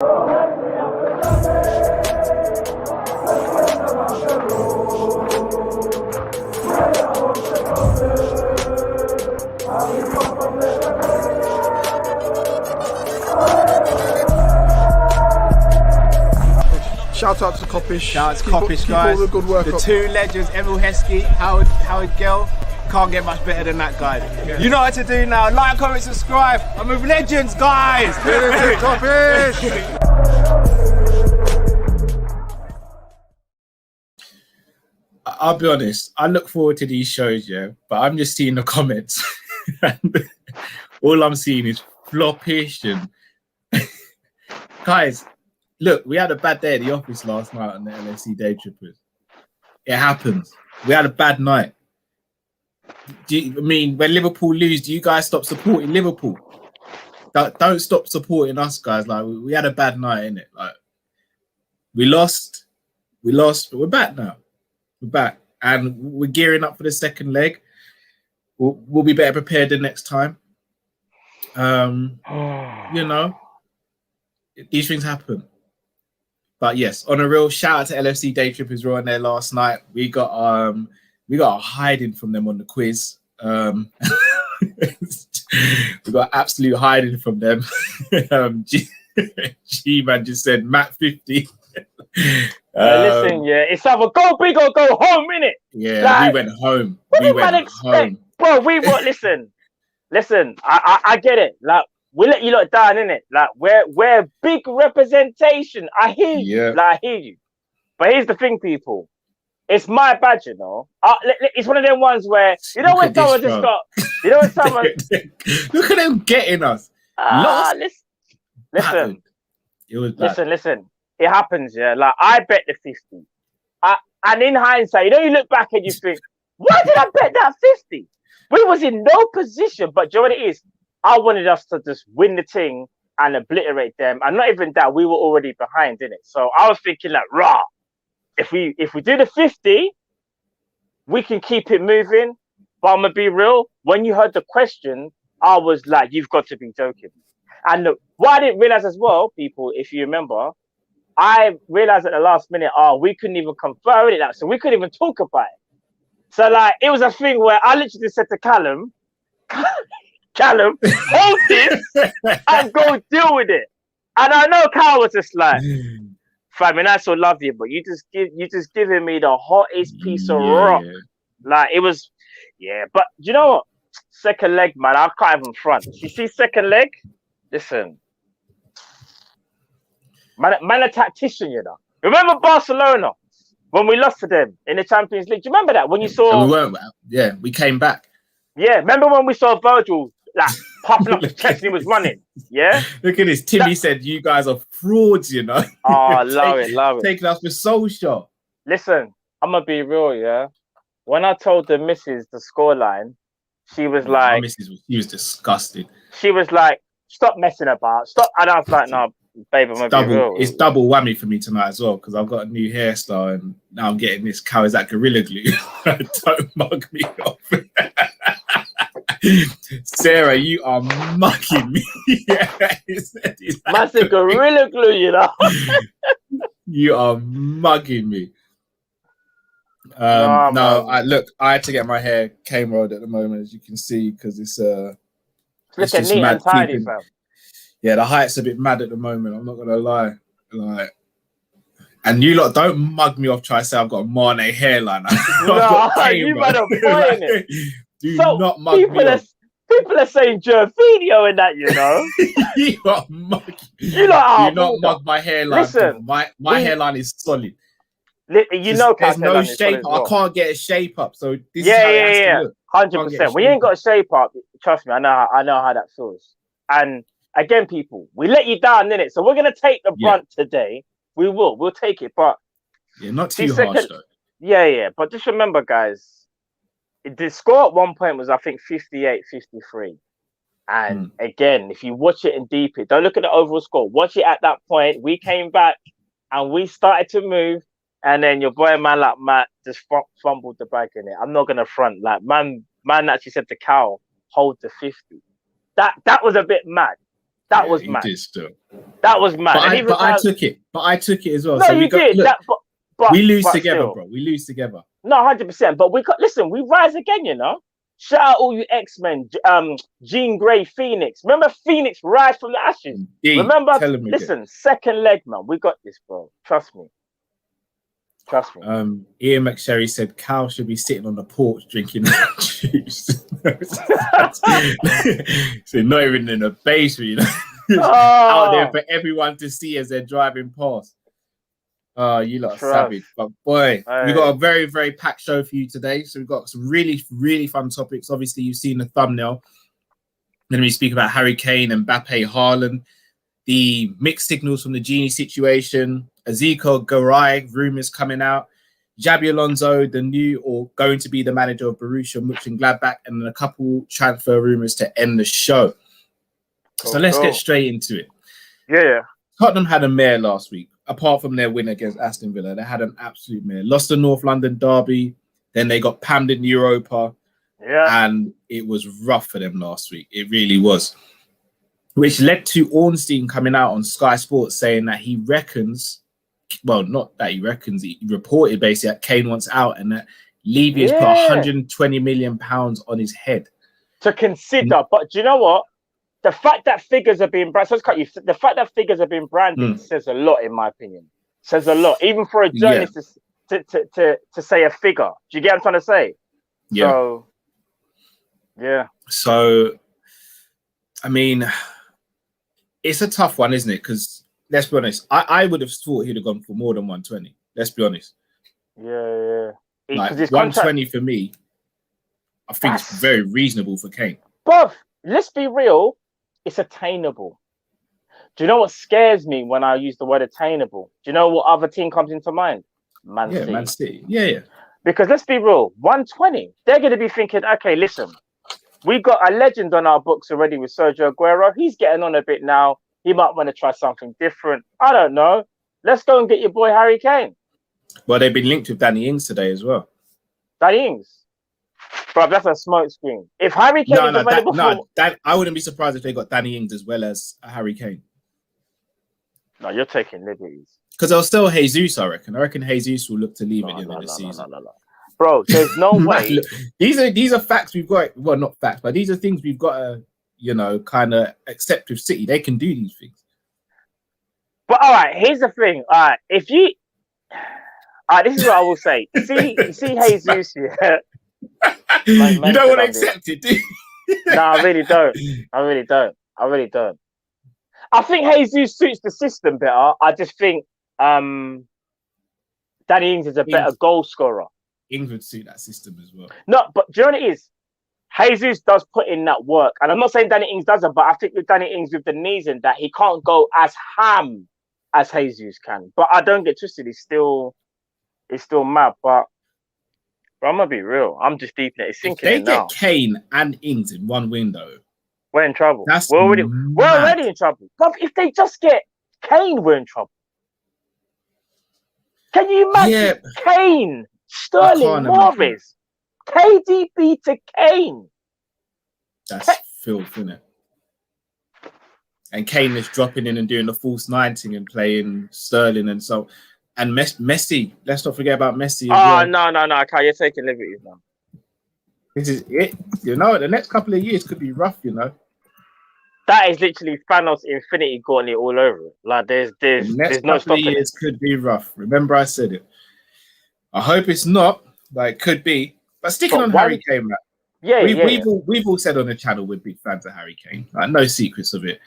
Shout out to Kopish. Shout out to Kopish, guys. All the good work the up. two legends, Emil Heskey, Howard Gill. Can't get much better than that, guys. Yeah. You know what to do now. Like, comment, subscribe. I'm with legends, guys. Kopish. I'll be honest, I look forward to these shows, yeah, but I'm just seeing the comments. And all I'm seeing is floppish and guys, look, we had a bad day at the office last night on the LFC Day Trippers. It happens. We had a bad night. I mean, when Liverpool lose, do you guys stop supporting Liverpool? Don't stop supporting us, guys. Like, we had a bad night, innit? Like, we lost, but we're back now. We're back, and we're gearing up for the second leg. We'll be better prepared the next time. You know, these things happen. But yes, on a real shout out to LFC Day Trippers who were on there last night. We got a hiding from them on the quiz. We got absolute hiding from them. G-Man just said Matt 50. Listen, yeah, it's either go big or go home, innit? Yeah, like, we went home. What do you expect? Bro, we were listen, I get it. Like, we let you lot down, innit? Like, we're big representation. I hear you. Yeah. Like, I hear you. But here's the thing, people. It's my badge, you know. It's one of them ones where, you know, when someone just got, you know, when someone. Look at them getting us. Listen. It was bad. Listen. It happens, yeah. Like, I bet the 50. And in hindsight, you know, you look back and you think, why did I bet that 50? We was in no position, but do you know what it is? I wanted us to just win the thing and obliterate them. And not even that, we were already behind, innit? So I was thinking like, rah, if we do the 50, we can keep it moving. But I'm gonna be real, when you heard the question, I was like, you've got to be joking. And look, what I didn't realize as well, people, if you remember, I realized at the last minute, we couldn't even confirm it, so we couldn't even talk about it. So like, it was a thing where I literally said to Callum, hold this and go deal with it. And I know Cal was just like, fam, I so love you, but you just giving me the hottest piece of rock. Like, it was, yeah. But you know what? Second leg, man, I can't even front. You see, second leg, listen. Man, a tactician, you know. Remember Barcelona when we lost to them in the Champions League? Do you remember that when you saw? We weren't. Yeah, we came back. Yeah, remember when we saw Virgil like popping up the chest and he was running? Yeah. Look at this. Timmy said you guys are frauds, you know. Oh, love it. Taking us for Solskjaer. Listen, I'm gonna be real, yeah. When I told the missus the scoreline, she was like, she was disgusted. She was like, "Stop messing about, stop." And I was like, "No, babe, I'm gonna be real." It's double whammy for me tonight as well because I've got a new hairstyle and now I'm getting this cow is that Gorilla Glue. Don't mug me off. Sarah, you are mugging me. Massive Gorilla Glue, you know. You are mugging me. I had to get my hair cane rolled at the moment, as you can see, because it's just neat and tidy, fam. Yeah, the height's a bit mad at the moment. I'm not gonna lie. Like, and you lot don't mug me off. Try to say I've got a Mane hairline. No, you better point it. Do not mug me off. People are saying Jorginho in that, you know. You are mugging. You lot do not mug my hairline. Listen, my hairline is solid. You know, there's no shape. Well. I can't get a shape up. So this is how it has to look. 100%. When you ain't got a shape up, trust me, I know how that feels. And again, people, we let you down, innit? So we're gonna take the brunt today. We'll take it, but not too harsh though. Yeah. But just remember, guys, the score at one point was, I think, 58-53. And again, if you watch it and deep it, don't look at the overall score. Watch it at that point. We came back and we started to move. And then your boy, man, like Matt, just fumbled the bag in it. I'm not gonna front. Like, man actually said to Cal, hold the 50. That was a bit mad. That was he mad. did still. That was mad. But I took it. But I took it as well. No, So you did. Look, we lose but together, still. bro. We lose together. No, 100%. But listen, we rise again, you know. Shout out all you X-Men, Jean Grey, Phoenix. Remember Phoenix rise from the ashes? Indeed. Remember, Listen, again. Second leg, man. We got this, bro. Trust me. Ian McSherry said Cal should be sitting on the porch drinking juice. So not even in a basement, you know. Out there for everyone to see as they're driving past. Oh, you lot are savage. But boy, we got a very, very packed show for you today. So we've got some really, really fun topics. Obviously, you've seen the thumbnail. Then we speak about Harry Kane and Mbappe, Haaland, the mixed signals from the Gini situation, Ezekiel Garay, rumours coming out, Xabi Alonso, the new or going to be the manager of Borussia Mönchengladbach, and then a couple transfer rumours to end the show. So let's get straight into it. Yeah. Tottenham had a mare last week. Apart from their win against Aston Villa, they had an absolute mare. Lost the North London derby, then they got pammed in Europa, and it was rough for them last week. It really was. Which led to Ornstein coming out on Sky Sports saying that he reckons, well, not that he reckons, he reported basically that Kane wants out and that Levy has put £120 million on his head. To consider, but do you know what? The fact that figures are being branded, the fact that figures are being branded says a lot, in my opinion. Says a lot, even for a journalist to say a figure. Do you get what I'm trying to say? Yeah. So, yeah. So, I mean, it's a tough one, isn't it? Because let's be honest, I would have thought he'd have gone for more than 120. Let's be honest. Yeah. Like 120 for me, I think it's very reasonable for Kane. But let's be real. It's attainable. Do you know what scares me when I use the word attainable? Do you know what other team comes into mind? Man City. Man City. Yeah. Because let's be real, 120, they're going to be thinking, okay, listen, we got a legend on our books already with Sergio Aguero. He's getting on a bit now. He might want to try something different. I don't know. Let's go and get your boy Harry Kane. Well, they've been linked with Danny Ings today as well. Danny Ings? Bro, that's a smoke screen. If Harry Kane is available I wouldn't be surprised if they got Danny Ings as well as Harry Kane. No, you're taking liberties. Because they'll still Jesus, I reckon. I reckn Jesus will look to leave at the end of the season. No. Bro, there's no way. Look, these are facts we've got. Well, not facts, but these are things we've got to, kind of accept with City. They can do these things. But all right, here's the thing. All right, this is what I will say. See Jesus here. You don't want to accept it, do you? No, I really don't. I think Jesus suits the system better. I just think Danny Ings is a better goal scorer. Ings would suit that system as well. No, but do you know what it is? Jesus does put in that work. And I'm not saying Danny Ings doesn't, but I think with Danny Ings with the knees and that, he can't go as ham as Jesus can. But I don't get twisted. It's still mad. But I'm going to be real. I'm just deep in it. It's sinking in now. If they get Kane and Ings in one window, we're in trouble. We're already in trouble. But if they just get Kane, we're in trouble. Can you imagine Kane, Sterling, Morris, KDB to Kane? That's filth, isn't it? And Kane is dropping in and doing the false 90 and playing Sterling and so. And Messi, let's not forget about Messi as well. No, Kyle, you're taking liberties now. This is it. The next couple of years could be rough, That is literally Thanos Infinity Gauntlet all over it. Like there's no stopping it. Years could be rough. Remember I said it. I hope it's not, but it could be. But sticking on Harry Kane, man. We've all said on the channel we're big fans of Harry Kane. Like, no secrets of it.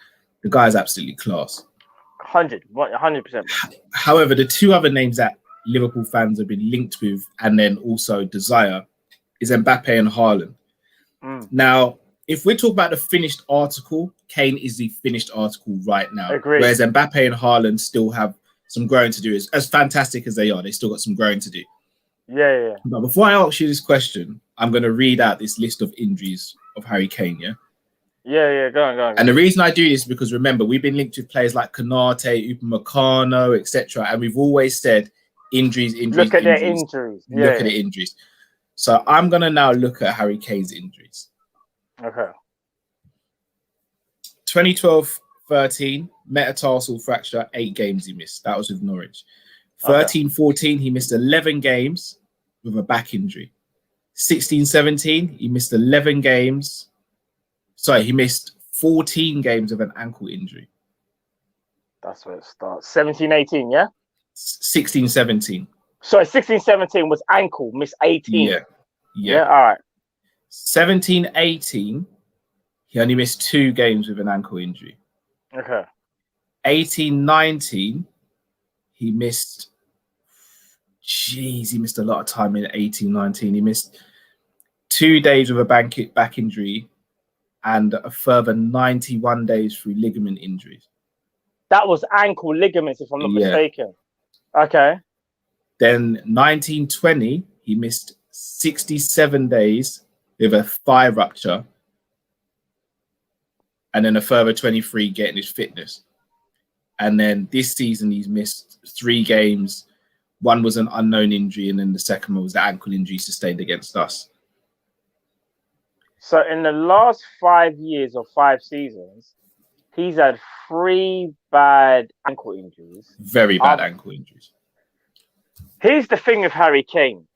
The guy's absolutely class. 100%. However, the two other names that Liverpool fans have been linked with and then also desire is Mbappe and Haaland. Now, if we talk about the finished article, Kane is the finished article right now. Agreed. Whereas Mbappe and Haaland still have some growing to do. As fantastic as they are, they still got some growing to do. Yeah. But before I ask you this question, I'm going to read out this list of injuries of Harry Kane, yeah? Yeah, go on. And the reason I do this is because, remember, we've been linked with players like Konate, Upamecano, etc. And we've always said injuries. Look at their injuries. Look at the injuries. So I'm going to now look at Harry Kane's injuries. Okay. 2012 13, metatarsal fracture, 8 games he missed. That was with Norwich. 13-14, he missed 11 games with a back injury. 16-17, he missed 11 games. Sorry, he missed 14 games with an ankle injury. That's where it starts. 17-18, yeah? 16-17. Sorry, 16-17 was ankle, missed 18. Yeah. All right. 17-18, he only missed 2 games with an ankle injury. Okay. 18-19, he missed a lot of time in 18-19. He missed 2 days with a back injury and a further 91 days through ligament injuries. That was ankle ligaments, if I'm not mistaken. Okay. Then 19-20, he missed 67 days with a thigh rupture, and then a further 23 getting his fitness. And then this season, he's missed 3 games. One was an unknown injury, and then the second one was the ankle injury sustained against us. So in the last 5 years or 5 seasons, he's had 3 bad ankle injuries. Very bad ankle injuries. Here's the thing with Harry Kane.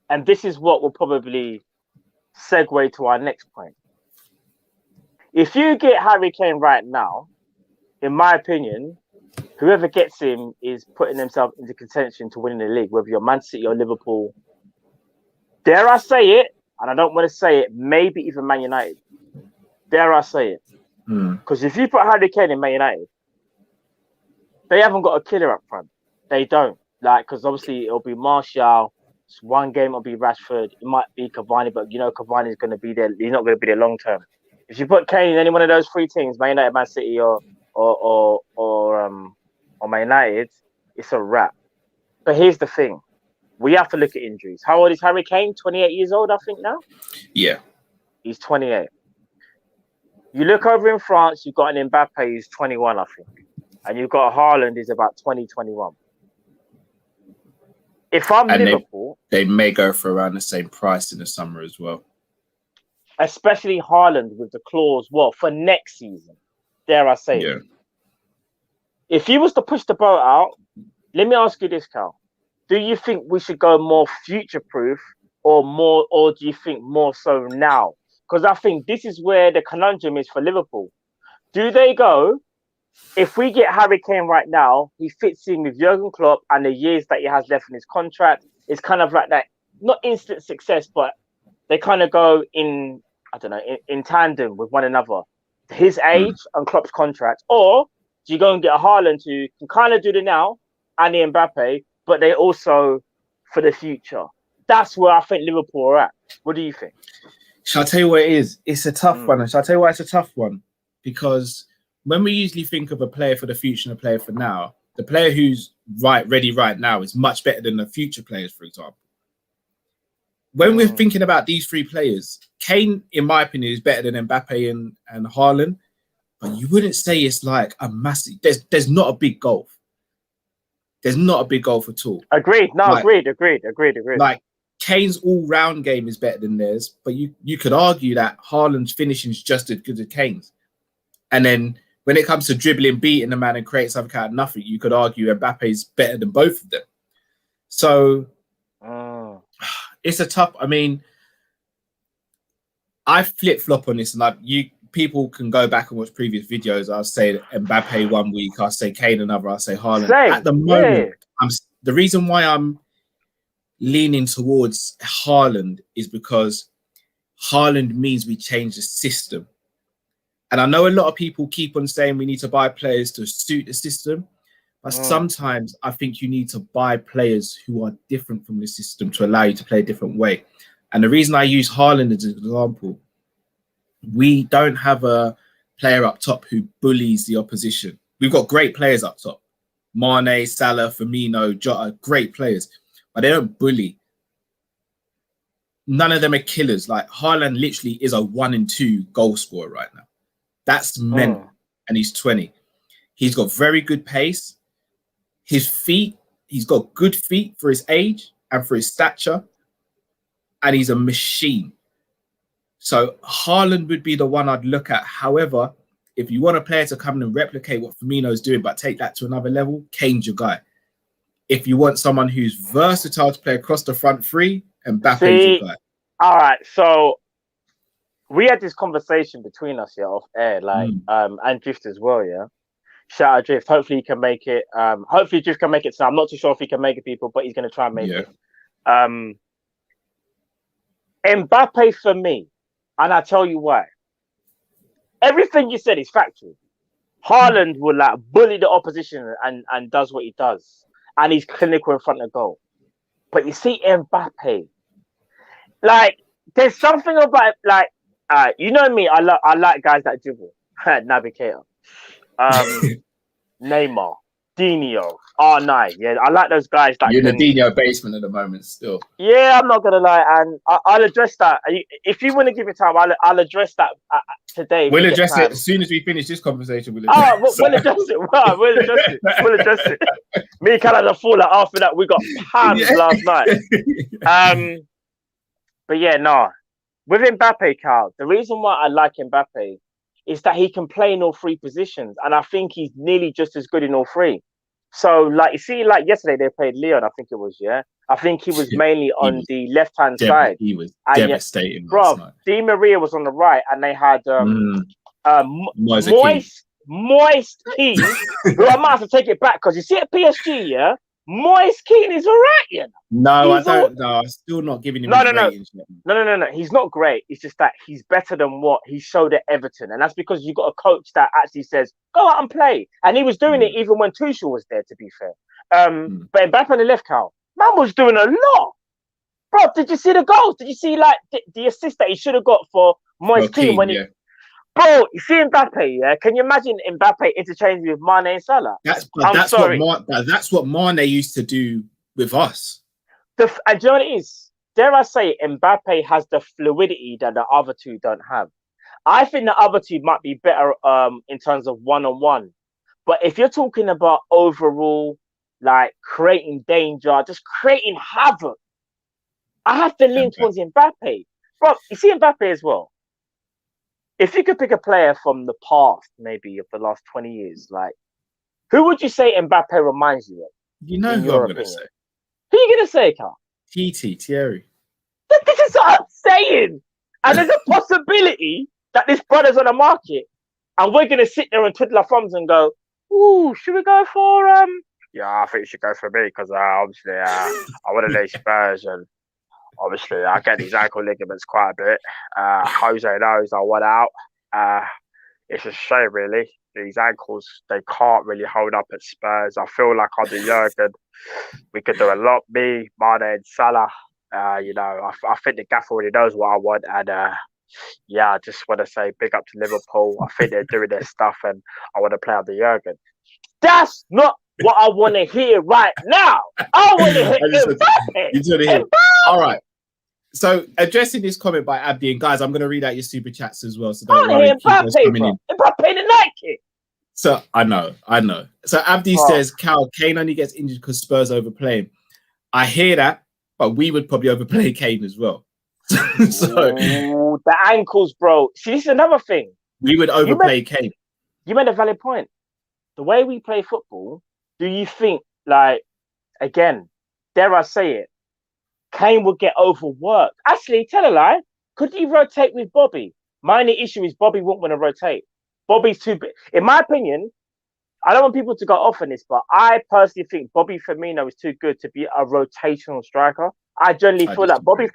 And this is what will probably segue to our next point. If you get Harry Kane right now, in my opinion, whoever gets him is putting themselves into contention to winning the league, whether you're Man City or Liverpool. Dare I say it, and I don't want to say it, maybe even Man United. Dare I say it? Because if you put Harry Kane in Man United, they haven't got a killer up front. They don't. Because obviously it'll be Martial. One game it'll be Rashford. It might be Cavani, but you know Cavani is going to be there. He's not going to be there long term. If you put Kane in any one of those 3 teams, Man United, Man City, or Man United, it's a wrap. But here's the thing: we have to look at injuries. How old is Harry Kane? 28 years old, I think now. Yeah, he's 28. You look over in France, you've got an Mbappe who's 21, I think, and you've got a Haaland who's about 20, 21. If I'm Liverpool, they may go for around the same price in the summer as well. Especially Haaland with the clause, for next season. Dare I say it? If he was to push the boat out, let me ask you this, Cal. Do you think we should go more future-proof or do you think more so now? Because I think this is where the conundrum is for Liverpool. Do they go, if we get Harry Kane right now, he fits in with Jurgen Klopp and the years that he has left in his contract. It's kind of like that, not instant success, but they kind of go in, I don't know, in tandem with one another. His age and Klopp's contract. Or do you go and get a Haaland who can kind of do the now and the Mbappe, but they also for the future? That's where I think Liverpool are at. What do you think? Shall I tell you what it is? It's a tough one. Shall I tell you why it's a tough one? Because when we usually think of a player for the future and a player for now, the player who's ready right now is much better than the future players, for example. When we're thinking about these 3 players, Kane, in my opinion, is better than Mbappe and Haaland, but you wouldn't say it's like a massive. There's not a big gulf. There's not a big gulf at all. Agreed. No, agreed. Like Kane's all-round game is better than theirs, but you could argue that Haaland's finishing is just as good as Kane's. And then when it comes to dribbling, beating the man and creating something out of nothing, you could argue Mbappe's better than both of them. So it's a tough. I mean, I flip-flop on this, and people can go back and watch previous videos. I'll say Mbappe one week, I'll say Kane another, I'll say Haaland. At the moment, the reason why I'm leaning towards Haaland is because Haaland means we change the system. And I know a lot of people keep on saying we need to buy players to suit the system, but sometimes I think you need to buy players who are different from the system to allow you to play a different way. And the reason I use Haaland as an example, we don't have a player up top who bullies the opposition. We've got great players up top. Mane, Salah, Firmino, Jota, great players, but they don't bully. None of them are killers. Like Haaland literally is a 1 and 2 goal scorer right now. That's mental. And he's 20. He's got very good pace. His feet, he's got good feet for his age and for his stature. And he's a machine. So Haaland would be the one I'd look at. However, if you want a player to come in and replicate what Firmino's doing, but take that to another level, Kane's your guy. If you want someone who's versatile to play across the front three, Mbappe's your guy. All right, so we had this conversation between us here off air, and Drift as well, yeah. Shout out Drift. Hopefully he can make it. Hopefully Drift can make it. So I'm not too sure if he can make it, people, but he's going to try and make it. Mbappe for me, and I tell you why. Everything you said is factual. Haaland will like bully the opposition and does what he does, and he's clinical in front of goal. But you see Mbappe, like there's something about like you know me. I like guys that dribble. Navigator, Neymar, Dino, R9. Yeah, I like those guys that. You're in the Dino basement at the moment, still. Yeah, I'm not gonna lie, and I'll address that. If you want to give me time, I'll address that today. We'll address it as soon as we finish this conversation. We'll address it. Right, we'll address it. Me and Canada fall out after that. We got panned last night. But yeah, no. With Mbappe, Carl, the reason why I like Mbappe is that he can play in all three positions, and I think he's nearly just as good in all three. So, like, you see, like yesterday they played Leon, I think it was, yeah? I think he was mainly on the left-hand side. He was devastating. Bro, Di Maria was on the right, and they had Moist Keane, who I might have to take it back, because you see at PSG, yeah? Moist Keane is all right, you know? No, I don't. No, I'm still not giving him ratings. No. He's not great. It's just that he's better than what he showed at Everton. And that's because you've got a coach that actually says, go out and play. And he was doing it even when Tuchel was there, to be fair. But Mbappe on the left, Carl, man was doing a lot. Bro, did you see the goals? Did you see, like, the assist that he should have got for Moist Keane when he... Bro, you see Mbappe, yeah? Can you imagine Mbappe interchanging with Mane and Salah? That's what Mane used to do with us. And do you know what it is? Dare I say, Mbappe has the fluidity that the other two don't have. I think the other two might be better in terms of one-on-one. But if you're talking about overall, like, creating danger, just creating havoc, I have to lean towards Mbappe. Bro, you see Mbappe as well. If you could pick a player from the past, maybe of the last 20 years, like, who would you say Mbappe reminds you of? You know who I'm going to say. Who are you going to say, Carl? Thierry. This is what I'm saying. And there's a possibility that this brother's on the market and we're going to sit there and twiddle our thumbs and go, ooh, should we go for... Yeah, I think you should go for me because obviously I want to lay Spurs and obviously I get these ankle ligaments quite a bit. Jose knows I want out. It's a shame, really. These ankles, they can't really hold up at Spurs. I feel like under Jurgen, we could do a lot. Me, Mane and Salah, you know, I think the gaffer already knows what I want. And I just want to say big up to Liverpool. I think they're doing their stuff and I want to play under Jurgen. That's not what I want to hear right now. I want to hear All right. So, addressing this comment by Abdi, and guys, I'm going to read out your super chats as well. So don't worry. Mbappe the night kid. So I know. So Abdi says, "Cal, Kane only gets injured because Spurs overplay him." I hear that, but we would probably overplay Kane as well. The ankles, bro. See, this is another thing. We would overplay Kane. You made a valid point. The way we play football, do you think, like, again, dare I say it, Kane would get overworked? Actually, tell a lie. Could he rotate with Bobby? My only issue is Bobby won't want to rotate. Bobby's too big. In my opinion, I don't want people to go off on this, but I personally think Bobby Firmino is too good to be a rotational striker. I generally feel like Bobby...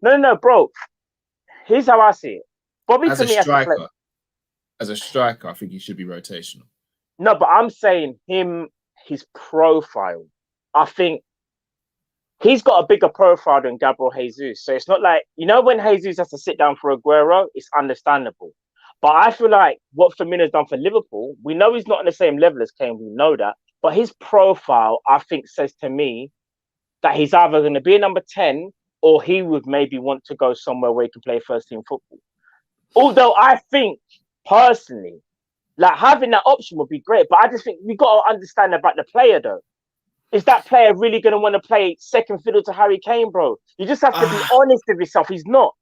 No, bro. Here's how I see it. Bobby as Firmino a striker, as a striker, I think he should be rotational. No, but I'm saying his profile. I think he's got a bigger profile than Gabriel Jesus. So it's not like, you know, when Jesus has to sit down for Aguero, it's understandable. But I feel like what Firmino's done for Liverpool, we know he's not on the same level as Kane, we know that. But his profile, I think, says to me that he's either going to be a number 10 or he would maybe want to go somewhere where he can play first team football. Although I think, personally, like having that option would be great. But I just think we got to understand about the player, though. Is that player really going to want to play second fiddle to Harry Kane, bro? You just have to be honest with yourself. He's not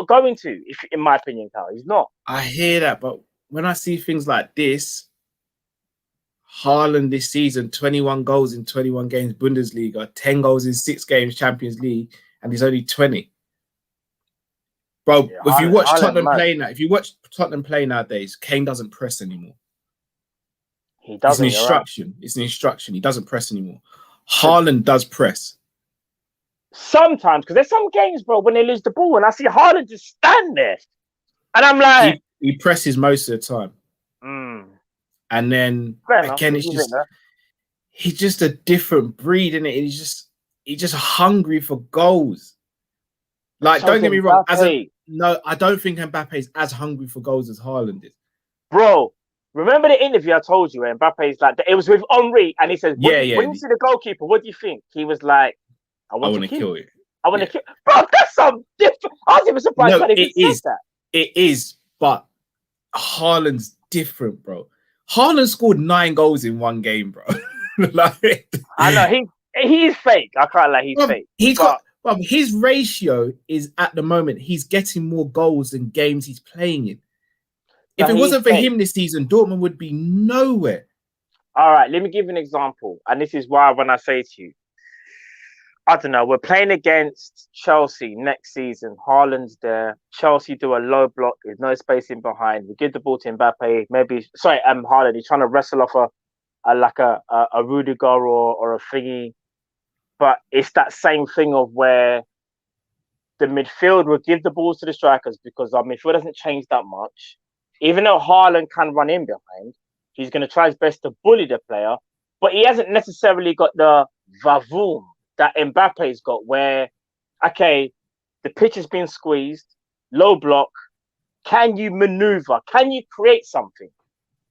going to, in my opinion, Carl. He's not. I hear that, but when I see things like this, Haaland this season, 21 goals in 21 games Bundesliga, 10 goals in 6 games Champions League, and he's only 20. Bro, Yeah, if you watch Haaland, Tottenham man. play now, if you watch Tottenham play nowadays, Kane doesn't press anymore. He It's doesn't. an You're right. instruction. It's an instruction. He doesn't press anymore. Haaland does press. Sometimes, because there's some games, bro, when they lose the ball, and I see Haaland just stand there, and I'm like, He presses most of the time. And then fair enough, again, it's just he's just a different breed, isn't it? He's just hungry for goals. Like, So don't get me wrong. Mbappe. No, I don't think Mbappe is as hungry for goals as Haaland is. Bro, remember the interview I told you where Mbappe's like, it was with Henri, and he says, when you see the goalkeeper, what do you think? He was like, I want to kill it. I want to kill. Bro, that's some different. I was even surprised when he said that. It is, but Haaland's different, bro. Haaland scored 9 goals in one game, bro. Like, I know he's fake. I can't lie, he's fake. His ratio is at the moment he's getting more goals than games he's playing in. If it wasn't for him this season, Dortmund would be nowhere. All right, let me give you an example, and this is why when I say to you, I don't know, we're playing against Chelsea next season. Haaland's there. Chelsea do a low block. There's no space in behind. We give the ball to Mbappe. Haaland. He's trying to wrestle off a Rudiger or a thingy. But it's that same thing of where the midfield will give the balls to the strikers because our midfield doesn't change that much. Even though Haaland can run in behind, he's going to try his best to bully the player. But he hasn't necessarily got the vavoom that Mbappe's got, where, okay, the pitch has been squeezed, low block, can you maneuver? Can you create something?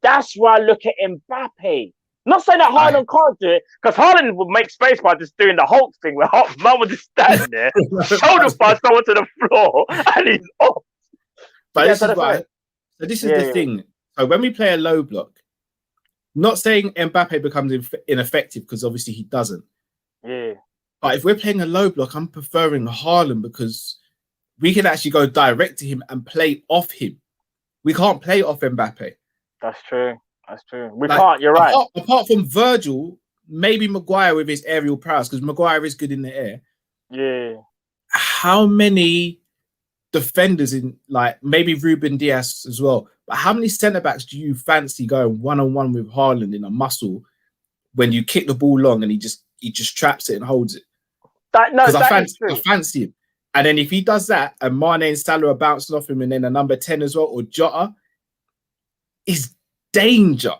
That's why I look at Mbappe. Not saying that Haaland can't do it, because Haaland would make space by just doing the Hulk thing, where man would just stand there, shoulder pass someone to the floor, and he's off. But this is why. So this is the thing. So when we play a low block, not saying Mbappe becomes ineffective, because obviously he doesn't. Yeah. But if we're playing a low block, I'm preferring Haaland because we can actually go direct to him and play off him. We can't play off Mbappe. That's true. That's true. We can't. You're right. Apart from Virgil, maybe Maguire with his aerial prowess, because Maguire is good in the air. Yeah. How many defenders in, like, maybe Ruben Diaz as well, but how many centre backs do you fancy going one-on-one with Haaland in a muscle when you kick the ball long and he just traps it and holds it? I fancy him. And then if he does that and Mane and Salah are bouncing off him, and then a number 10 as well, or Jota, is danger.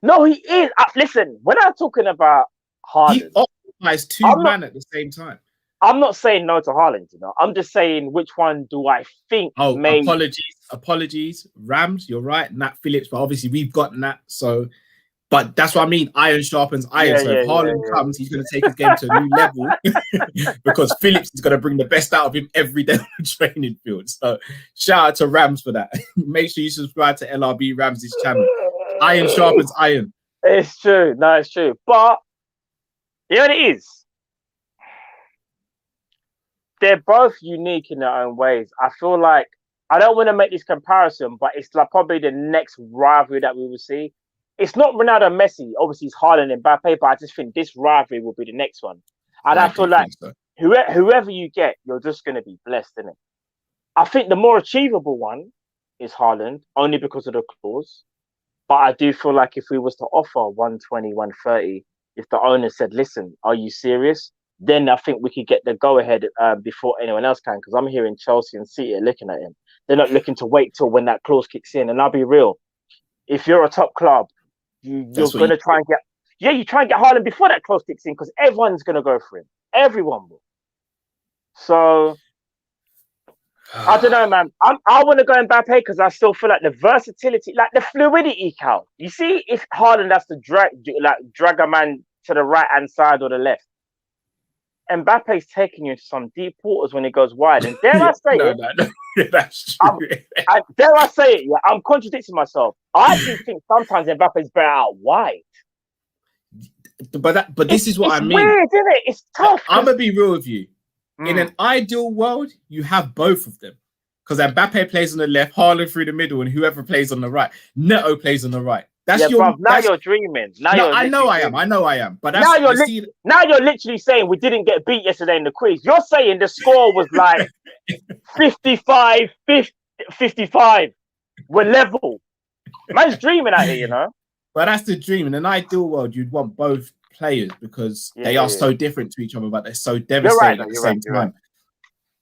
No, he is. Listen, when I'm talking about Haaland, he occupies two men at the same time. I'm not saying no to Haaland, you know. I'm just saying which one do I think apologies. Rams, you're right. Nat Phillips, but obviously we've got Nat, so... But that's what I mean. Iron sharpens iron. So if Haaland comes, he's going to take his game to a new level because Phillips is going to bring the best out of him every day on the training field. So shout out to Rams for that. Make sure you subscribe to LRB Rams' channel. Iron sharpens iron. It's true. No, it's true. But you know what it is? They're both unique in their own ways. I feel like, I don't want to make this comparison, but it's like probably the next rivalry that we will see. It's not Ronaldo and Messi. Obviously, it's Haaland and Mbappe, but I just think this rivalry will be the next one. And I feel like whoever you get, you're just going to be blessed, innit? I think the more achievable one is Haaland, only because of the clause. But I do feel like if we was to offer 120, 130, if the owner said, listen, are you serious? Then I think we could get the go-ahead before anyone else can, because I'm hearing Chelsea and City are looking at him. They're not looking to wait till when that clause kicks in. And I'll be real. If you're a top club, you're going to try and get... Yeah, you try and get Haaland before that clause kicks in, because everyone's going to go for him. Everyone will. So... I don't know, man. I want to go Mbappe because I still feel like the versatility, like the fluidity count. You see, if Haaland has to drag a man to the right hand side or the left, Mbappe's taking you into some deep waters when he goes wide. And dare I say it? That's true. Dare I say it? Yeah, I'm contradicting myself. I actually think sometimes Mbappe's better out wide. But this is what I mean. It's weird, isn't it? It's tough. I'm gonna be real with you. In an ideal world, you have both of them. Because Mbappe plays on the left, Haaland through the middle, and whoever plays on the right, Neto plays on the right. That's your. Bruv, now you're dreaming. Now no, you're I know I am. I know I am. But that's, now you're literally saying we didn't get beat yesterday in the quiz. You're saying the score was like 55, 55. We're level. Man's dreaming out here, you know. But that's the dream. In an ideal world, you'd want both players because they are so different to each other, but they're so devastating at the same time. Right.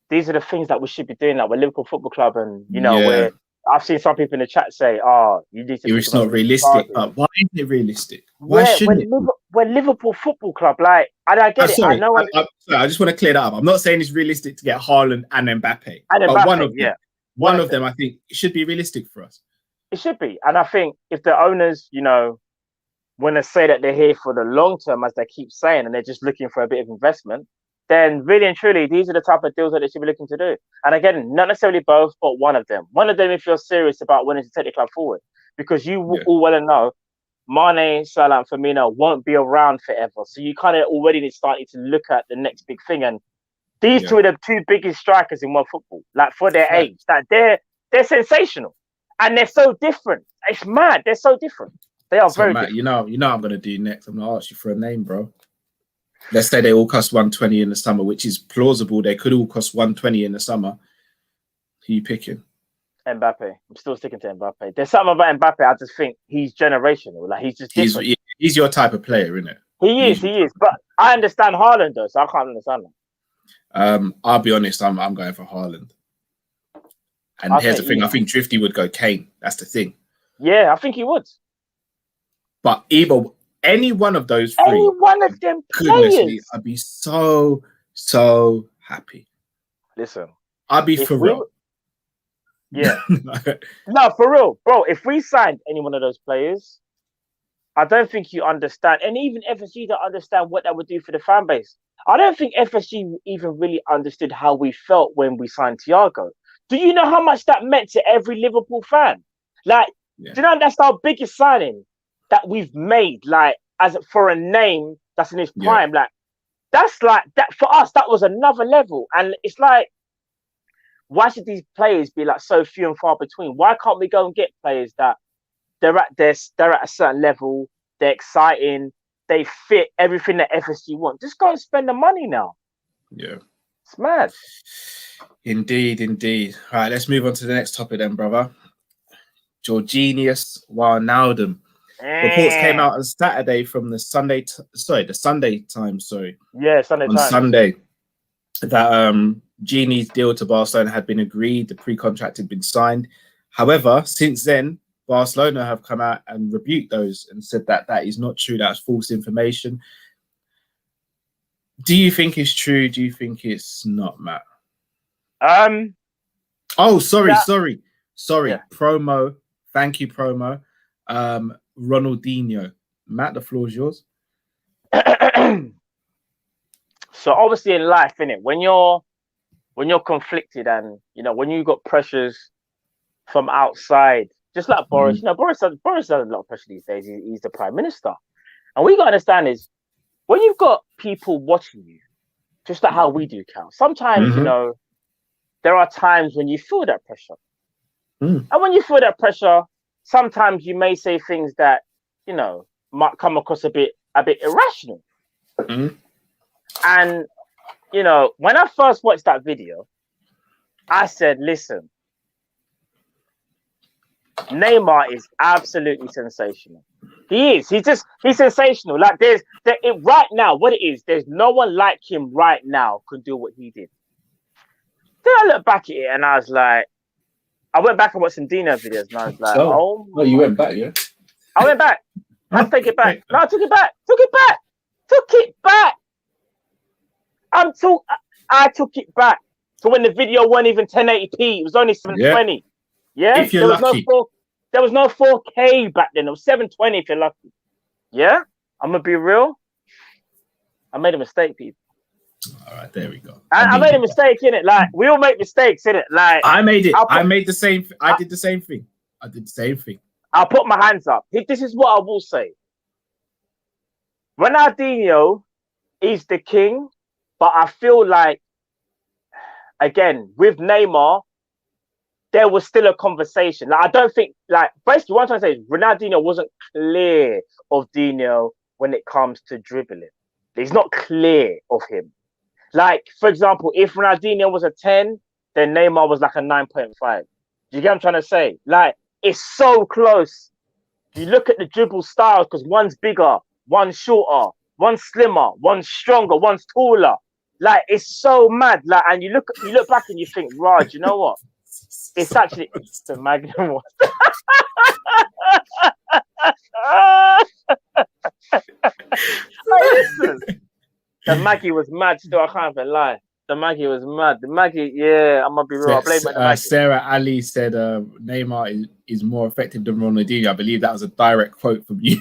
These are the things that we should be doing. Like we're Liverpool Football Club, and you know, where I've seen some people in the chat say, "Oh, you need to." It's not realistic, but why isn't it realistic? Why shouldn't it? We're Liverpool Football Club. Like, and I get it. Sorry, I know. I just want to clear that up. I'm not saying it's realistic to get Haaland and Mbappe, but one of them, I think, should be realistic for us. It should be, and I think if the owners, you know, want to say that they're here for the long term, as they keep saying, and they're just looking for a bit of investment, then really and truly, these are the type of deals that they should be looking to do. And again, not necessarily both, but one of them. One of them, if you're serious about wanting to take the club forward, because you all well and know, Mane, Salah, and Firmino won't be around forever. So you kind of already starting to look at the next big thing. And these two are the two biggest strikers in world football. Like for their age, that they're sensational, and they're so different. It's mad. They're so different. They are very different. You know what I'm gonna do next. I'm gonna ask you for a name, bro. Let's say they all cost 120 in the summer, which is plausible. They could all cost 120 in the summer. Who are you picking? Mbappe. I'm still sticking to Mbappe. There's something about Mbappe. I just think he's generational. Like he's just different. He's your type of player, isn't it? He is. But I understand Haaland though, so I can't understand that. I'll be honest. I'm going for Haaland. And here's the thing. I think Drifty would go Kane. That's the thing. Yeah, I think he would. But any one of those three, any one of them players, I'd be so happy. Listen, I'd be for real. Yeah, no, for real, bro. If we signed any one of those players, I don't think you understand, and even FSG don't understand what that would do for the fan base. I don't think FSG even really understood how we felt when we signed Thiago. Do you know how much that meant to every Liverpool fan? Like, do you know that's our biggest signing that we've made, like, as for a name that's in his prime, like that's like that for us. That was another level, and it's like, why should these players be like so few and far between? Why can't we go and get players that they're at a certain level, they're exciting, they fit everything that FSG want? Just go and spend the money now. Yeah, it's mad. Indeed. All right, let's move on to the next topic then, brother. Gini Wijnaldum. Reports came out on Saturday from the Sunday Times. Yeah, Sunday on Times. Sunday, that Gini's deal to Barcelona had been agreed. The pre-contract had been signed. However, since then, Barcelona have come out and rebuked those and said that that is not true. That's false information. Do you think it's true? Do you think it's not, Matt? Oh, sorry. Yeah. Promo. Thank you, promo. Ronaldinho. Matt, the floor is yours. So obviously in life, innit, when you're conflicted and when you got pressures from outside, just like Boris, Boris has a lot of pressure these days. He's the prime minister, and what you got to understand is when you've got people watching you, just like how we do, Cal. Sometimes there are times when you feel that pressure, and when you feel that pressure, sometimes you may say things that might come across a bit irrational. And when I first watched that video, I said, "Listen, Neymar is absolutely sensational. He is. He's sensational. Like right now, what it is, there's no one like him right now can do what he did." Then I look back at it and I was like, I went back and watched some Dino videos and I was like, oh, you went back, yeah? I went back. I had to take it back. No, I took it back. Took it back. I took it back to when the video wasn't even 1080p. It was only 720. Yeah. If you're lucky. There was no 4K back then. It was 720 if you're lucky. Yeah. I'm gonna be real. I made a mistake, people. All right, there we go. I made a mistake in it. Like we all make mistakes in it. Like I made it. I did the same thing. I'll put my hands up. This is what I will say. Ronaldinho is the king, but I feel like, again, with Neymar, there was still a conversation. Like, I don't think, like, basically what I'm trying to say is Ronaldinho wasn't clear of Dino when it comes to dribbling. He's not clear of him. Like, for example, if Ronaldinho was a 10, then Neymar was like a 9.5. Do you get what I'm trying to say? Like, it's so close. You look at the dribble styles because one's bigger, one's shorter, one's slimmer, one's stronger, one's taller. Like, it's so mad. Like, and you look back and you think, Raj, you know what? It's actually the Magnum one. Listen, the Maggie was mad. Still, I can't even lie. The Maggie was mad. The Maggie, yeah, I'm gonna be real. I blame the Maggie. Sarah Ali said Neymar is more effective than Ronaldinho. I believe that was a direct quote from you.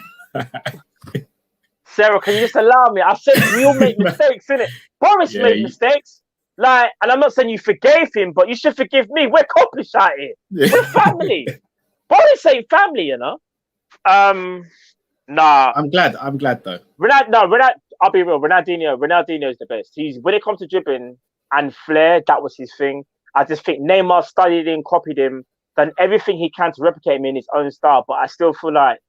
Sarah, can you just allow me? I said we all make mistakes, innit? Boris made mistakes. Like, and I'm not saying you forgave him, but you should forgive me. We're Kopish out here. We're family. Boris ain't family, you know. Nah. I'm glad though. I'll be real. Ronaldinho is the best. When it comes to dribbling and flair, that was his thing. I just think Neymar studied him, copied him, done everything he can to replicate him in his own style. But I still feel like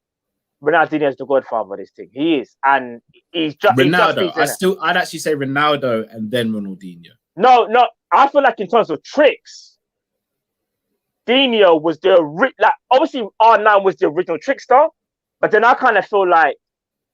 Ronaldinho is the godfather of this thing. He is, and he's just Ronaldo. I'd actually say Ronaldo and then Ronaldinho. No. I feel like in terms of tricks, Dino was obviously R9 was the original trickster, but then I kind of feel like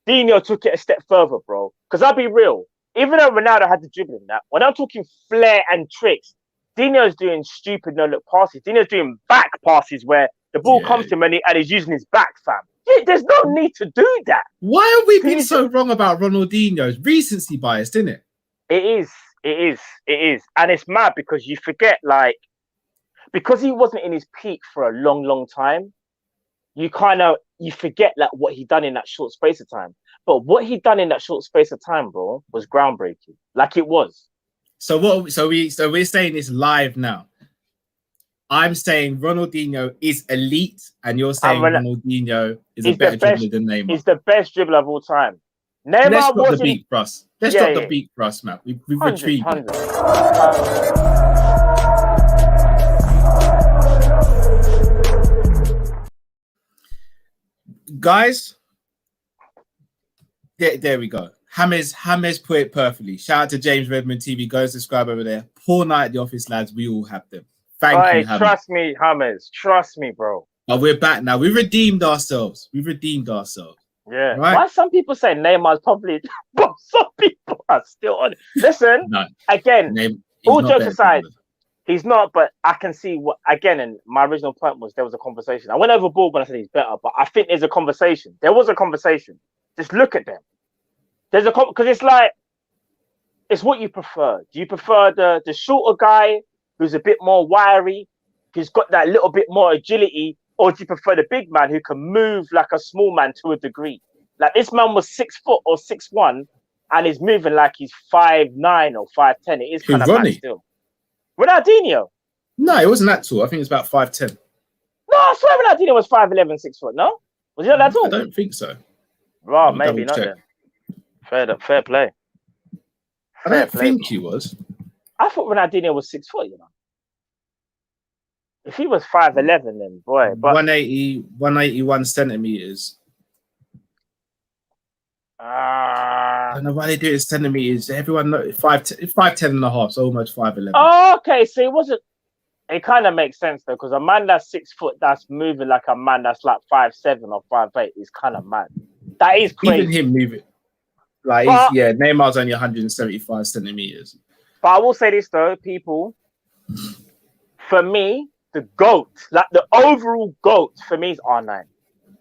Dino took it a step further, bro. Because I'll be real, even though Ronaldo had the dribbling, that when I'm talking flair and tricks, Dino's doing stupid no-look passes. Dino's doing back passes where the ball comes to him and he's using his back, fam. Yeah, there's no need to do that. Why have we been so wrong about Ronaldinho's recency bias, isn't it? It is. And it's mad because you forget, like, because he wasn't in his peak for a long, long time, you forget like what he done in that short space of time. But what he done in that short space of time, bro, was groundbreaking. Like it was. So we're saying this live now. I'm saying Ronaldinho is elite, and you're saying Ronaldinho is a better dribbler than Neymar. He's the best dribbler of all time. Neymar Let's stop the beat for us. Let's stop the beat for us, man. We've retrieved it. Guys, there we go. Hammers put it perfectly. Shout out to James Redmond TV. Go subscribe over there. Poor night at the office, lads. We all have them. Thank you, Hammers. Trust me, Hammers. Trust me, bro. But we're back now. We've redeemed ourselves. Yeah. Right? Why some people say Neymar's probably, but some people are still on it. Listen, again, all jokes aside, he's not, but I can see what, again, and my original point was there was a conversation. I went overboard when I said he's better, but I think there's a conversation. There was a conversation. Just look at them. Because it's like, it's what you prefer. Do you prefer the shorter guy who's a bit more wiry, who's got that little bit more agility, or do you prefer the big man who can move like a small man to a degree? Like this man was 6 foot or 6'1", and he's moving like he's 5'9" or 5'10". It is kind of mad still. Ronaldinho? No, it wasn't that tall. I think it's about 5'10". No, I swear Ronaldinho was 5'11", 6 foot. No, was he not that tall? I don't think so. Right, maybe not then. Fair play. I don't think he was. I thought Ronaldinho was 6 foot, you know. If he was 5'11", then boy, but 181 centimeters. I don't know why they do it in centimeters. Everyone knows 5'10" and a half, so almost 5'11". Oh, okay. So it wasn't. It kind of makes sense though, because a man that's 6 foot that's moving like a man that's like 5'7" or 5'8" is kind of mad. That is crazy. Even him moving. Like, Neymar's only 175 centimeters. But I will say this though, people. For me, the GOAT, like the overall GOAT for me is R9.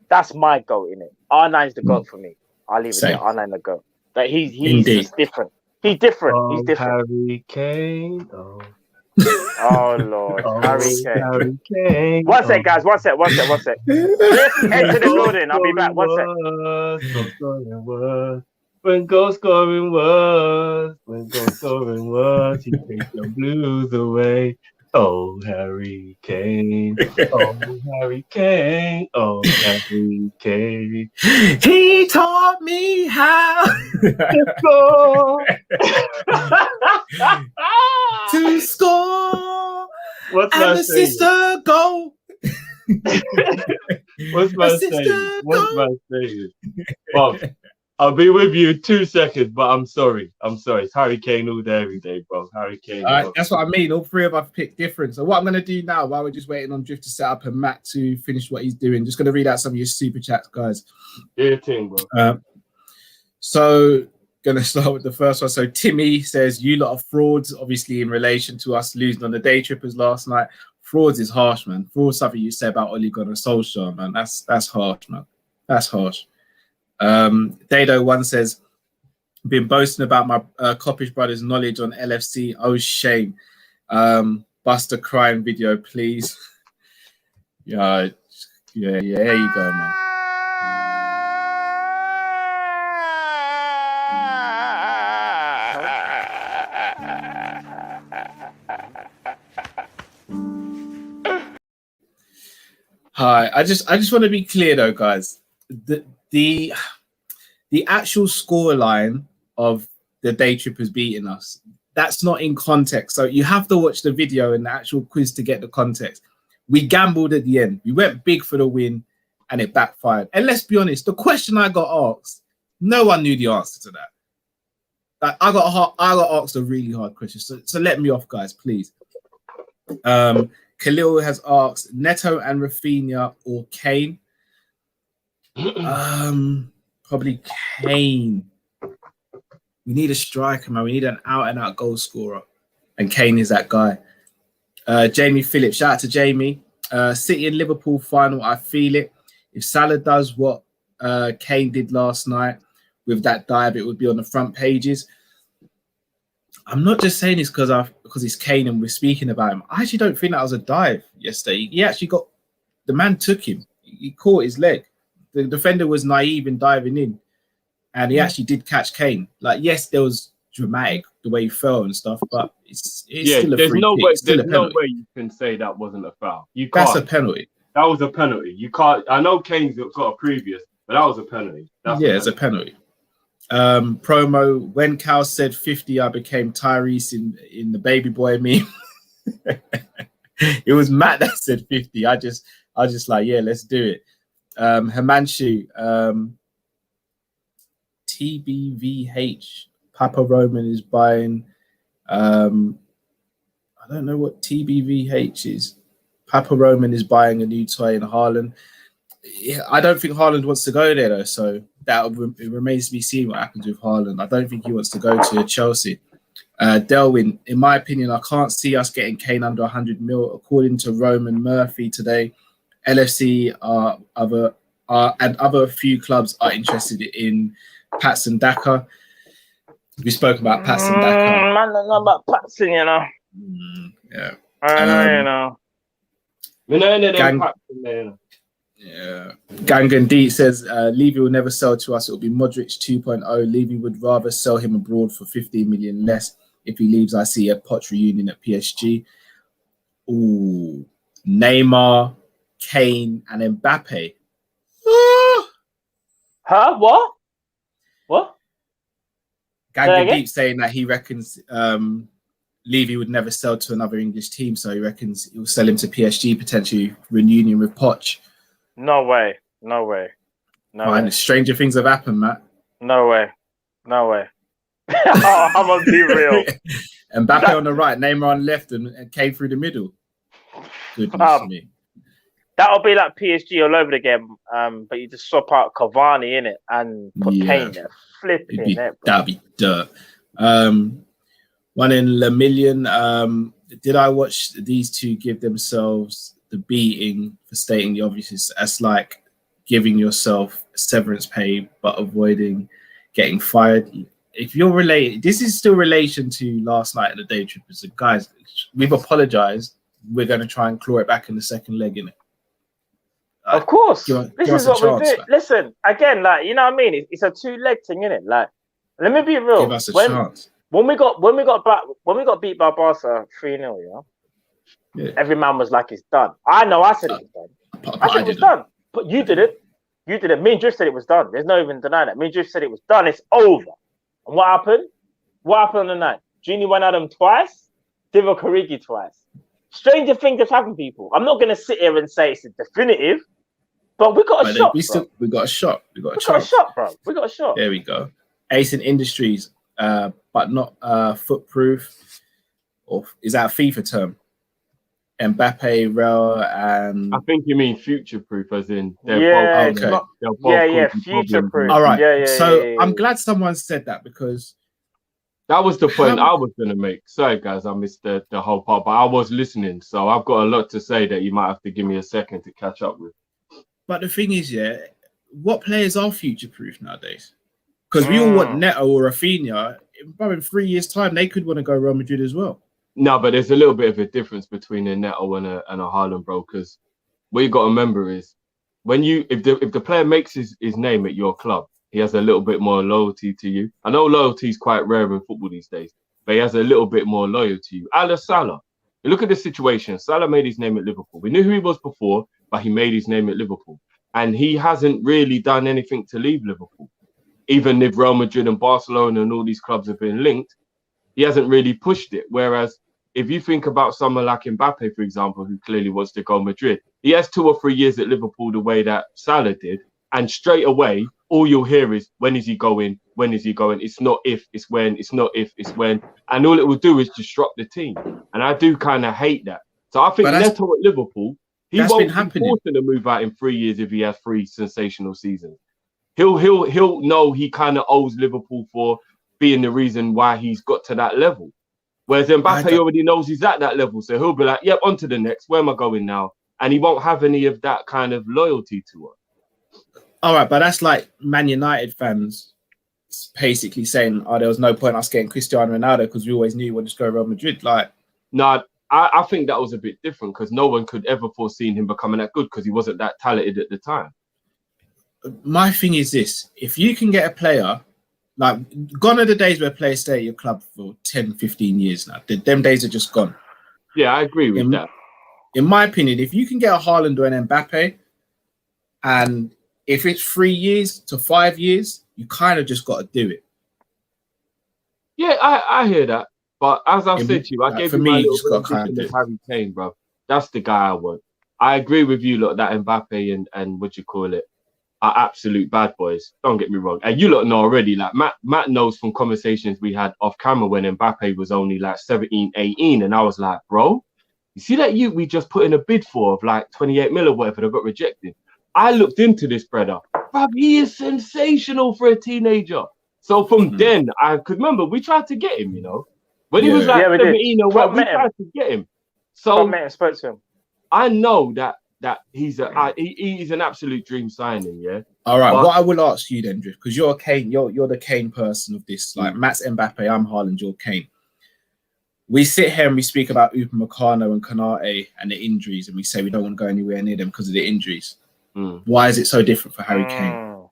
That's my GOAT, innit? R9's the GOAT for me. I'll leave it there. R9 the GOAT. Like he's just different. He's different. Oh, he's different. Harry Kane. Oh. Oh Lord, Oh, Harry Kane. Harry Kane. One sec, guys. One sec. Enter the building. I'll be back. 1 sec. When goal scoring was, he takes the blues away. Oh, Harry Kane. Oh, Harry Kane. Oh, Harry Kane. He taught me how Go. to score. What's And my the saying? sister go. What's my The sister saying? What's go. my saying? Bob, I'll be with you in 2 seconds, but I'm sorry. It's Harry Kane all day, every day, bro. Harry Kane. All right, that's what I mean. All three of us picked different. So what I'm going to do now, while we're just waiting on Drift to set up and Matt to finish what he's doing, just going to read out some of your super chats, guys. Do your thing, bro. So going to start with the first one. So Timmy says, you lot of frauds, obviously in relation to us losing on the day trippers last night. Frauds is harsh, man. Frauds something you say about Ole Gunnar Solskjaer, man. That's harsh, man. That's harsh. Dado1 says, been boasting about my Kopish brothers' knowledge on LFC. Oh, shame. Buster crying video, please. Yeah, there you go, man. Hi, I just want to be clear though, guys. The actual scoreline of the day trippers beating us, that's not in context. So you have to watch the video and the actual quiz to get the context. We gambled at the end. We went big for the win and it backfired. And let's be honest, the question I got asked, no one knew the answer to that. Like, I got asked a really hard question. So let me off, guys, please. Khalil has asked Neto and Rafinha or Kane. Probably Kane. We need a striker, man. We need an out-and-out goal scorer. And Kane is that guy. Jamie Phillips, shout out to Jamie. City and Liverpool final, I feel it. If Salah does what Kane did last night with that dive, it would be on the front pages. I'm not just saying this because he's Kane and we're speaking about him. I actually don't think that was a dive yesterday. He actually got, the man took him. He caught his leg. The defender was naive in diving in, and he actually did catch Kane. Like, yes, there was dramatic the way he fell and stuff, but it's still a free kick. There's no way you can say that wasn't a foul. You can't. That's a penalty. That was a penalty. You can't. I know Kane's got a previous, but that was a penalty. It's a penalty. Promo, when Cal said 50, I became Tyrese in the baby boy meme. It was Matt that said 50. I was just like, yeah, let's do it. Himanshu, TBVH, Papa Roman is buying. I don't know what TBVH is. Papa Roman is buying a new toy in Haaland. I don't think Haaland wants to go there though, so it remains to be seen what happens with Haaland. I don't think he wants to go to Chelsea. Delwyn, in my opinion, I can't see us getting Kane under 100 mil. According to Roman Murphy today, LFC and other few clubs are interested in Patson Daka. We spoke about Patson Daka. Man, don't know about Patson, you know. Yeah. I know, you know. We know any of them Patson there. Yeah. Gangan D says Levy will never sell to us. It will be Modric 2.0. Levy would rather sell him abroad for 15 million less. If he leaves, I see a Poch reunion at PSG. Ooh. Neymar, Kane, and Mbappe. Huh? What? What? Gangan Deep saying that he reckons Levy would never sell to another English team, so he reckons he'll sell him to PSG, potentially reunion with Poch. No way. No way. No way. Stranger things have happened, Matt. No way. No way. Oh, I'm gonna be real. Mbappe on the right, Neymar on the left, and Kane through the middle. Goodness me. That'll be like PSG all over again, but you just swap out Cavani in it and put Kane there. Flipping it. That'd be dirt. One in Le Million. Did I watch these two give themselves the beating for stating the obvious? That's like giving yourself severance pay but avoiding getting fired. If you're related, this is still relation to last night at the day trippers. So guys, we've apologized. We're going to try and claw it back in the second leg, innit? Of course. This is what we do. Man. Listen, again, like, you know what I mean? It's a two-leg thing, innit? Like, let me be real. Give us a chance. When we got beat by Barca 3-0, yeah, every man was like, it's done. I know I said it was done. I said it was done. But you did it. You did it. Me and Drift said it was done. There's no even denying that. Me and Drift said it was done. It's over. And what happened? What happened on the night? Gini Wijnaldum twice, Divock Origi twice. stranger things have happened, people. I'm not gonna sit here and say it's a definitive, but we got a shot. We got a shot. We got a got a chance. shot, bro. We got a shot. There we go. Ace in Industries, but not footproof. Or is that a FIFA term? Mbappe, Real, and I think you mean future-proof, as in yeah, okay. future-proof. All right. Yeah. I'm glad someone said that because that was the point I was going to make. Sorry, guys, I missed the whole part, but I was listening, so I've got a lot to say that you might have to give me a second to catch up with. But the thing is, yeah, what players are future-proof nowadays? Because we all want Neto or Rafinha. But in 3 years' time, they could want to go Real Madrid as well. No, but there's a little bit of a difference between a Neto and a Haaland, bro. Because what you got to remember is if the player makes his name at your club, he has a little bit more loyalty to you. I know loyalty is quite rare in football these days, but he has a little bit more loyalty to you. A la Salah. You look at the situation. Salah made his name at Liverpool. We knew who he was before, but he made his name at Liverpool. And he hasn't really done anything to leave Liverpool. Even if Real Madrid and Barcelona and all these clubs have been linked, he hasn't really pushed it. Whereas if you think about someone like Mbappe, for example, who clearly wants to go Madrid, he has 2 or 3 years at Liverpool the way that Salah did. And straight away, all you'll hear is, when is he going? When is he going? It's not if, it's when. It's not if, it's when. And all it will do is disrupt the team. And I do kind of hate that. So I think Neto at Liverpool, he won't be forced to move out in 3 years if he has 3 sensational seasons. He'll know he kind of owes Liverpool for being the reason why he's got to that level. Whereas Mbappe already knows he's at that level. So he'll be like, yep, on to the next. Where am I going now? And he won't have any of that kind of loyalty to her. All right, but that's like Man United fans basically saying, there was no point us getting Cristiano Ronaldo because we always knew he would just go Real Madrid. Like, no, I think that was a bit different because no one could ever foreseen him becoming that good because he wasn't that talented at the time. My thing is this: if you can get a player, like, gone are the days where players stay at your club for 10, 15 years now. Them days are just gone. Yeah, I agree with that. In my opinion, if you can get a Haaland or an Mbappe, and if it's 3 years to 5 years, you kind of just got to do it. Yeah, I hear that. But as I said to you, I gave you my little rendition of Harry Kane, bro. That's the guy I want. I agree with you, look, that Mbappe and what you call it, are absolute bad boys. Don't get me wrong. And you lot know already, like Matt knows from conversations we had off camera when Mbappe was only like 17, 18. And I was like, bro, you see that we just put in a bid for of like 28 mil or whatever that got rejected. I looked into this brother. Bruv, he is sensational for a teenager. So from then, I could remember we tried to get him, you know. When he was like 17 or what, we tried to get him. So I spoke to him. I know that he's an absolute dream signing, yeah. All right, what I will ask you then, Drift, because you're a Kane, you're the Kane person of this. Like Matt's Mbappe, I'm Haaland, you're Kane. We sit here and we speak about Upamecano and Konate and the injuries, and we say we don't want to go anywhere near them because of the injuries. Why is it so different for Harry Kane?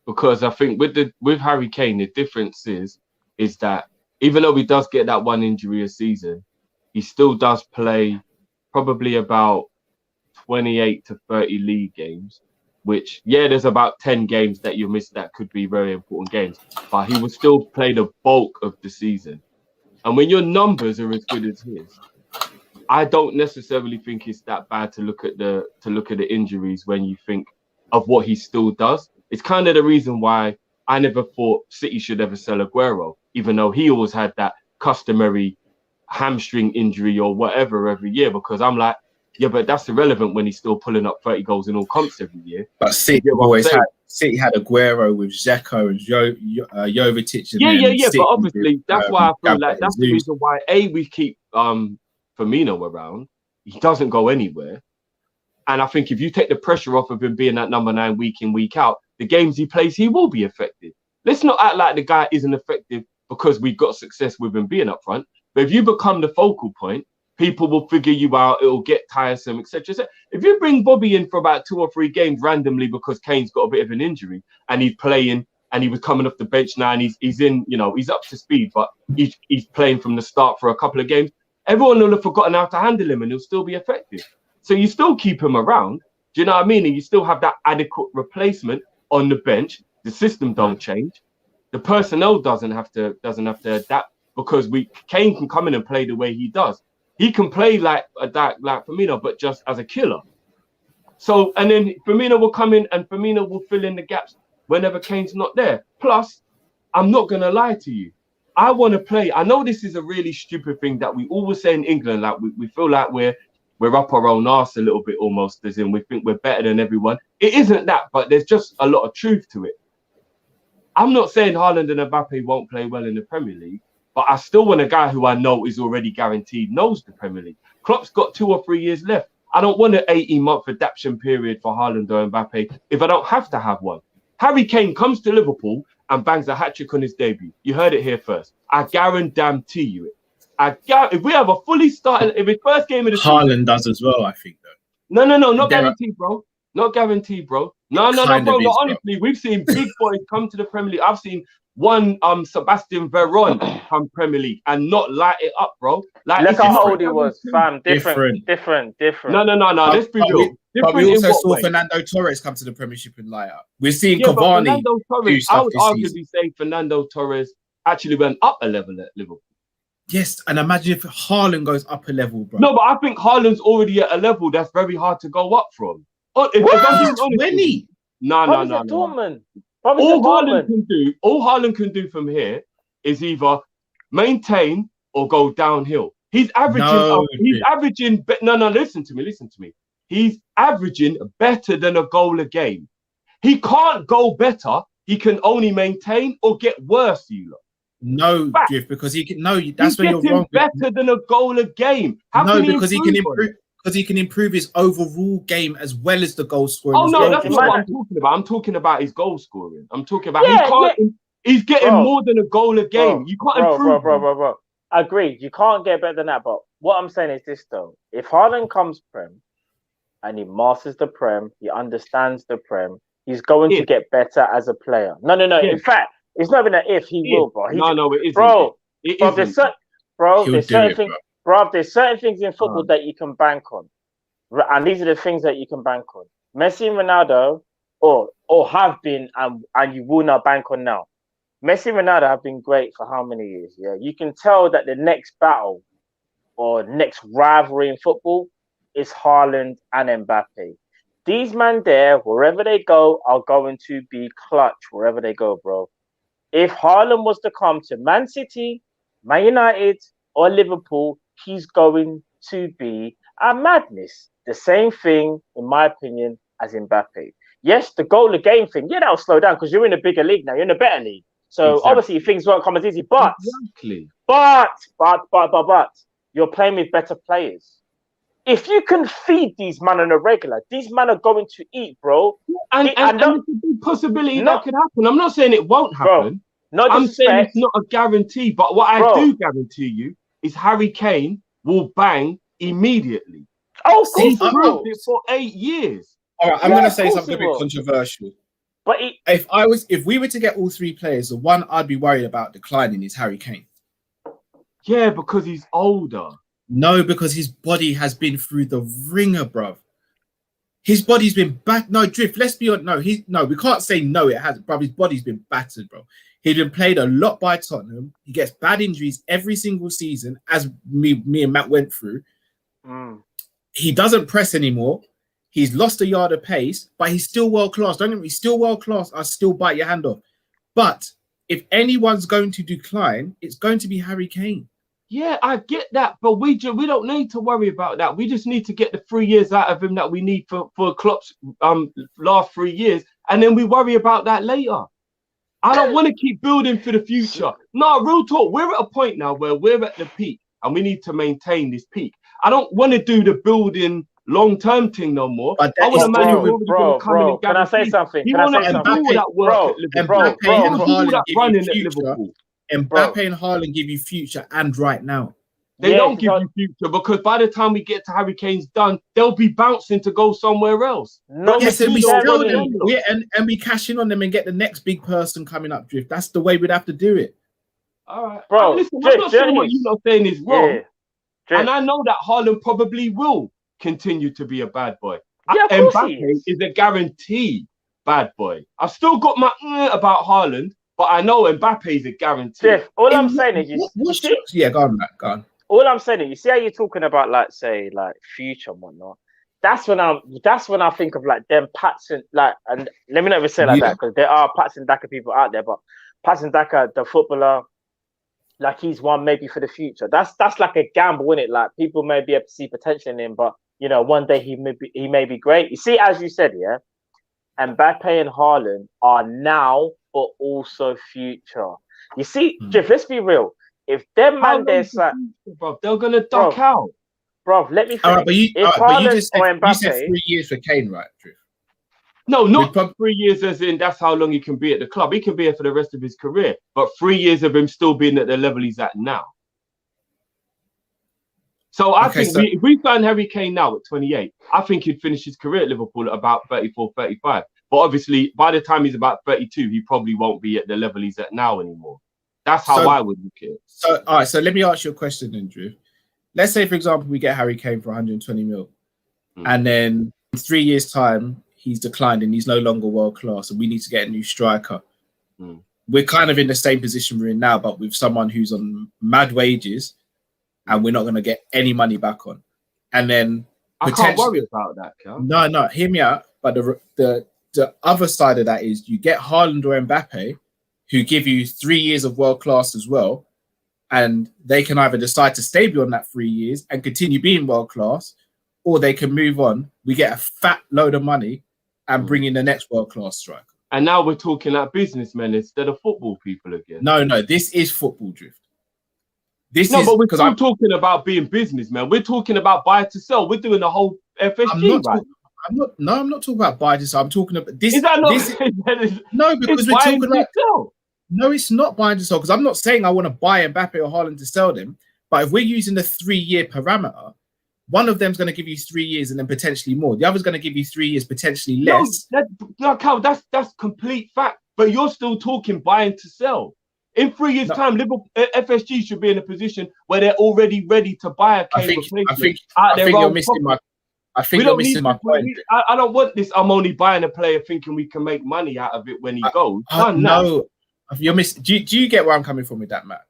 Because I think with Harry Kane, the difference is that even though he does get that one injury a season, he still does play probably about 28 to 30 league games, which, there's about 10 games that you miss that could be very important games, but he will still play the bulk of the season. And when your numbers are as good as his, I don't necessarily think it's that bad to look at the injuries when you think of what he still does. It's kind of the reason why I never thought City should ever sell Aguero, even though he always had that customary hamstring injury or whatever every year, because I'm like, yeah, but that's irrelevant when he's still pulling up 30 goals in all comps every year. But City had Aguero with Dzeko and Jovetic. Yeah. But obviously, that's why I feel like that's the reason why we keep Firmino around. He doesn't go anywhere, and I think if you take the pressure off of him being that number 9 week in, week out, the games he plays, he will be effective. Let's not act like the guy isn't effective because we got success with him being up front. But if you become the focal point, people will figure you out. It'll get tiresome, etc. If you bring Bobby in for about 2 or 3 games randomly because Kane's got a bit of an injury and he's playing and he was coming off the bench now and he's in, he's up to speed, but he's playing from the start for a couple of games, everyone will have forgotten how to handle him and he'll still be effective. So you still keep him around. Do you know what I mean? And you still have that adequate replacement on the bench. The system don't change. The personnel doesn't have to adapt because Kane can come in and play the way he does. He can play like Firmino, but just as a killer. So, and then Firmino will come in and Firmino will fill in the gaps whenever Kane's not there. Plus, I'm not going to lie to you. I want to play. I know this is a really stupid thing that we always say in England. Like we feel like we're up our own arse a little bit almost, as in we think we're better than everyone. It isn't that, but there's just a lot of truth to it. I'm not saying Haaland and Mbappe won't play well in the Premier League, but I still want a guy who I know is already guaranteed knows the Premier League. Klopp's got 2 or 3 years left. I don't want an 18-month adaptation period for Haaland or Mbappe if I don't have to have one. Harry Kane comes to Liverpool and bangs a hat-trick on his debut. You heard it here first. I guarantee you it. If we have a fully started, if his first game of the season, Haaland does as well, I think, though. No, not guaranteed, bro. Not guaranteed, bro. No, bro. No, honestly, we've seen big boys come to the Premier League. I've seen one Sebastian Veron come Premier League and not light it up, bro. Like, look how old he was, fam. Different. No. Let's be real. But we also saw Fernando Torres come to the Premiership and light up. We're seeing Cavani. Fernando Torres, I would arguably say Fernando Torres actually went up a level at Liverpool. Yes, and imagine if Haaland goes up a level, bro. No, but I think Haaland's already at a level that's very hard to go up from. No. Dortmund. All Haaland can do from here is either maintain or go downhill. He's averaging. Listen to me. He's averaging better than a goal a game. He can't go better. He can only maintain or get worse. You lot. No, Drift, because he can. No, that's where you're wrong. Better than a goal a game. Because he can improve. Because he can improve his overall game as well as the goal scoring. Oh no, that's not what I'm talking about. I'm talking about his goal scoring. I'm talking about he's getting more than a goal a game. You can't improve. Bro. Agreed. You can't get better than that. But what I'm saying is this though: if Haaland comes Prem and he masters the Prem, he understands the Prem, he's going to get better as a player. No. In fact, it's not even an if. He will, bro. No, it isn't. Bro, there's certain things. Bro, there's certain things in football that you can bank on. And these are the things that you can bank on. Messi and Ronaldo, or have been, and you will not bank on now. Messi and Ronaldo have been great for how many years? Yeah, you can tell that the next battle or next rivalry in football is Haaland and Mbappe. These men there, wherever they go, are going to be clutch wherever they go, bro. If Haaland was to come to Man City, Man United, or Liverpool, he's going to be a madness. The same thing, in my opinion, as Mbappe. Yes, the goal of game thing, that'll slow down because you're in a bigger league now. You're in a better league. So obviously things won't come as easy. But you're playing with better players. If you can feed these men on a regular, these men are going to eat, bro. And it's a big possibility that could happen. I'm not saying it won't happen. Bro, I'm saying it's not a guarantee. But what I do guarantee you is Harry Kane will bang immediately. Oh, he's proved it for 8 years. All right, I'm going to say something a bit controversial. But if we were to get all 3 players, the one I'd be worried about declining is Harry Kane. Yeah, because he's older. No, because his body has been through the ringer, bruv. His body's been No, Drift. Let's be honest. We can't say no. It hasn't, bruv. His body's been battered, bro. He's been played a lot by Tottenham. He gets bad injuries every single season, as me and Matt went through. He doesn't press anymore. He's lost a yard of pace, but he's still world class. Don't get me, he's still world class. I still bite your hand off. But if anyone's going to decline, it's going to be Harry Kane. Yeah, I get that, but we don't need to worry about that. We just need to get the 3 years out of him that we need for Klopp's last 3 years, and then we worry about that later. I don't want to keep building for the future. No, real talk. We're at a point now where we're at the peak, and we need to maintain this peak. I don't want to do the building long-term thing no more. But I want a man who's bro, can I say something? Can I say something? Mbappe and Haaland give you future and right now. They don't give you future because by the time we get to Harry Kane's done, they'll be bouncing to go somewhere else. No, yes, and we sell them, and we cash in on them and get the next big person coming up, Drift. That's the way we'd have to do it. All right, bro. Listen, I'm not saying what you're not saying is wrong, and I know that Haaland probably will continue to be a bad boy. Yeah, Mbappe is a guaranteed bad boy. I've still got my about Haaland, but I know Mbappe is a guarantee. Jeff, all I'm saying is, go on, Matt. Go on. all I'm saying is, you see how you're talking about, like, say, like future and whatnot. That's when I think of like them Patson, like, and let me not even say it like that, because there are Patson Daka people out there, but Patson Daka, the footballer, like he's one maybe for the future. That's like a gamble, isn't it? Like people may be able to see potential in him, but you know, one day he may be great. You see, as you said, yeah, Mbappe and Haaland are now, but also future. You see, Jeff, let's be real. If them man there's like, bro, they're gonna duck out. Bro, let me finish. All right, but you just said, you said 3 years for Kane, right, Drew? No, not 3 years as in that's how long he can be at the club. He can be here for the rest of his career. But 3 years of him still being at the level he's at now. So I think if we sign Harry Kane now at 28, I think he'd finish his career at Liverpool at about 34, 35. But obviously, by the time he's about 32, he probably won't be at the level he's at now anymore. That's how I would look at it. So, all right, so let me ask you a question then, Drew. Let's say, for example, we get Harry Kane for 120 mil. And then in 3 years' time, he's declined and he's no longer world class and we need to get a new striker. We're kind of in the same position we're in now, but with someone who's on mad wages and we're not going to get any money back on. And then I can't worry about that, Cal. No, hear me out. But the other side of that is you get Haaland or Mbappe who give you 3 years of world class as well. And they can either decide to stay beyond that 3 years and continue being world class, or they can move on. We get a fat load of money and bring in the next world class striker. And now we're talking like businessmen instead of football people again. No, this is football drift. But we're still talking about being businessmen. We're talking about buy to sell. We're doing the whole FSG, I'm not talking about buy to sell. I'm talking about this. Is that not? No, because we're talking about sell. No, it's not buying to sell, because I'm not saying I want to buy Mbappe or Haaland to sell them. But if we're using the 3 year parameter, one of them's going to give you 3 years and then potentially more. The other's going to give you 3 years, potentially less. Cal, that's complete fact. But you're still talking buying to sell. In 3 years' time, Liverpool, FSG should be in a position where they're already ready to buy a Kane replacement. I think you're missing my point. I don't want this. I'm only buying a player thinking we can make money out of it when he goes. No. You're missing. Do you get where I'm coming from with that, Matt?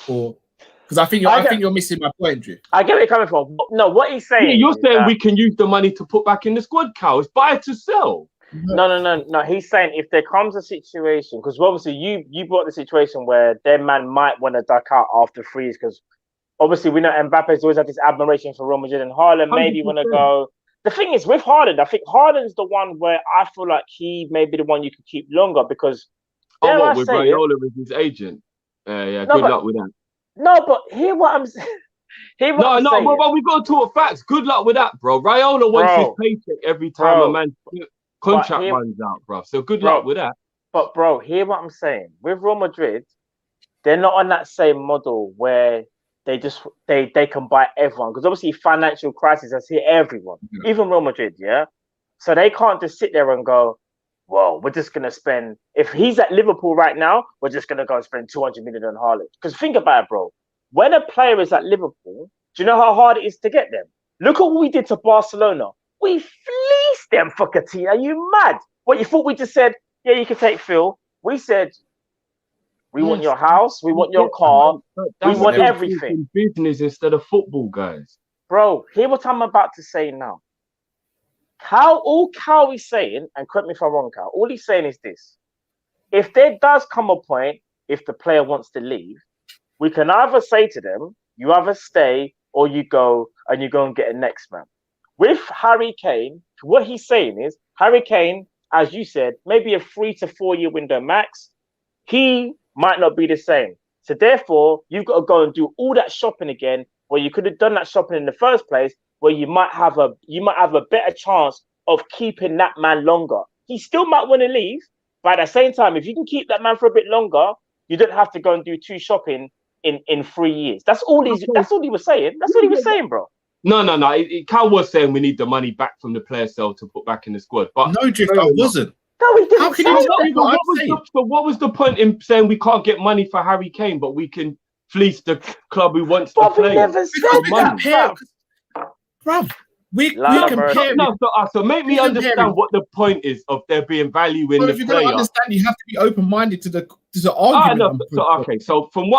Or because I think you're missing my point, Drew. I get where you're coming from. No, what he's saying. You're saying we can use the money to put back in the squad, Cal. It's buy to sell. No. He's saying if there comes a situation, because obviously you brought the situation where their man might want to duck out after 3 years, because obviously we know Mbappe's always had this admiration for Real Madrid, and Haaland maybe want to go. The thing is with Haaland, I think Haaland's the one where I feel like he may be the one you could keep longer, because. With Raiola as his agent? Good luck with that. No, but hear what I'm saying. But we got to talk facts. Good luck with that, bro. Raiola wants his paycheck every time a man's contract runs out, bro. So good luck with that. But, bro, hear what I'm saying. With Real Madrid, they're not on that same model where they can buy everyone. Because obviously financial crisis has hit everyone, even Real Madrid, yeah? So they can't just sit there and go, well, we're just going to spend, if he's at Liverpool right now, we're just going to go and spend 200 million on Haaland. Because think about it, bro. When a player is at Liverpool, do you know how hard it is to get them? Look at what we did to Barcelona. We fleeced them for Coutinho. Are you mad? What, you thought we just said, yeah, you can take Phil? We said, we want your house, we want your car, we want everything. Business instead of football, guys. Bro, hear what I'm about to say now. All Cal is saying, and correct me if I'm wrong, Cal, all he's saying is this. If there does come a point, if the player wants to leave, we can either say to them, you either stay or you go and get a next man. With Harry Kane, what he's saying is, Harry Kane, as you said, maybe a 3 to 4 year window max, he might not be the same. So therefore, you've got to go and do all that shopping again, where you could have done that shopping in the first place, where you might have a better chance of keeping that man longer. He still might want to leave, but at the same time, if you can keep that man for a bit longer, you don't have to go and do 2 shopping in 3 years. That's all he was saying. That's what he was saying, bro. No. Cal was saying we need the money back from the player sale to put back in the squad. But no, Drift, I wasn't. No, he didn't. How can you tell me what I'm saying? So what was the point in saying we can't get money for Harry Kane, but we can fleece the club who wants to play? Never said that, bruv. We compare. So make me understand what the point is of there being value in the player. If you're going to understand, you have to be open-minded to the argument. So from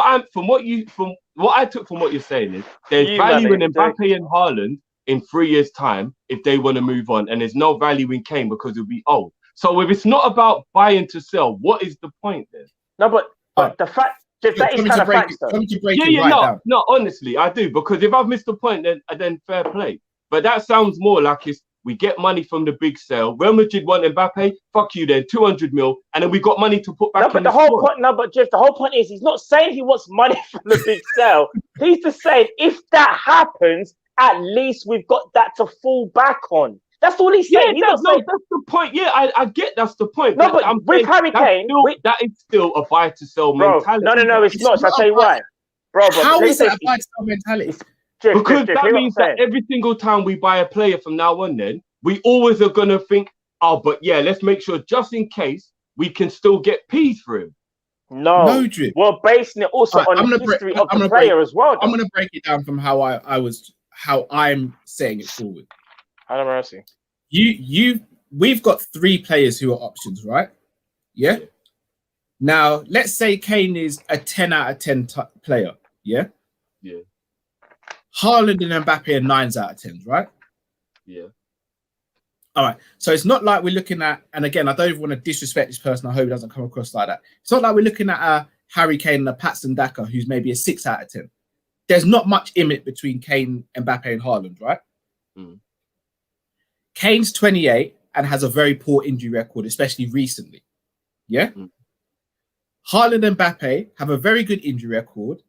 what I took from what you're saying is there's You, value man, in Mbappe and Haaland in 3 years' time if they want to move on, and there's no value in Kane because he'll be old. So if it's not about buying to sell, what is the point then? No, but the fact that is kind of facts though. No, honestly, I do, because if I've missed the point, then fair play. But that sounds more like we get money from the big sale. Real Madrid want Mbappe, fuck you then, 200 mil, and then we got money to put back in the whole point. No, but Jeff, the whole point is he's not saying he wants money from the big sale. He's just saying if that happens, at least we've got that to fall back on. That's all he's saying. Yeah, that's the point. Yeah, I get that's the point. No, but with Harry Kane, that is still a buy to sell mentality. No, it's not. I'll tell you why. Bro, how is that a buy to sell mentality? Because that means that every single time we buy a player from now on, then we always are gonna think, oh, but yeah, let's make sure just in case we can still get P's for him. No, Drip. We're basing it also on the history of the player as well. I'm gonna break it down from how I'm saying it forward. Have mercy. We've got 3 players who are options, right? Yeah. Now let's say Kane is a 10 out of 10 player. Yeah. Yeah. Haaland and Mbappe are 9s out of 10s, right? Yeah. All right. So it's not like we're looking at, and again, I don't even want to disrespect this person. I hope it doesn't come across like that. It's not like we're looking at a Harry Kane and a Patson Daka, who's maybe a 6 out of 10. There's not much in it between Kane, Mbappe, and Haaland, right? Mm. Kane's 28 and has a very poor injury record, especially recently. Yeah. Mm. Haaland and Mbappe have a very good injury record,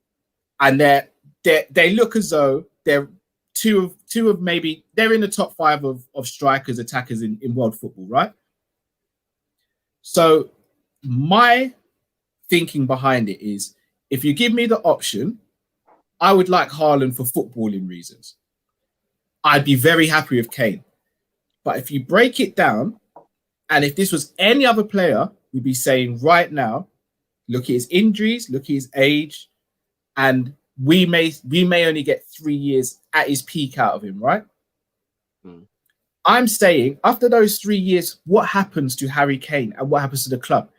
and they look as though they're two of maybe they're in the top 5 of strikers, attackers in world football, right? So my thinking behind it is, if you give me the option, I would like Haaland for footballing reasons. I'd be very happy with Kane. But if you break it down, and if this was any other player, we'd be saying right now, look at his injuries, look at his age, and we may only get 3 years at his peak out of him, right? Mm. I'm saying after those 3 years, what happens to Harry Kane and what happens to the club?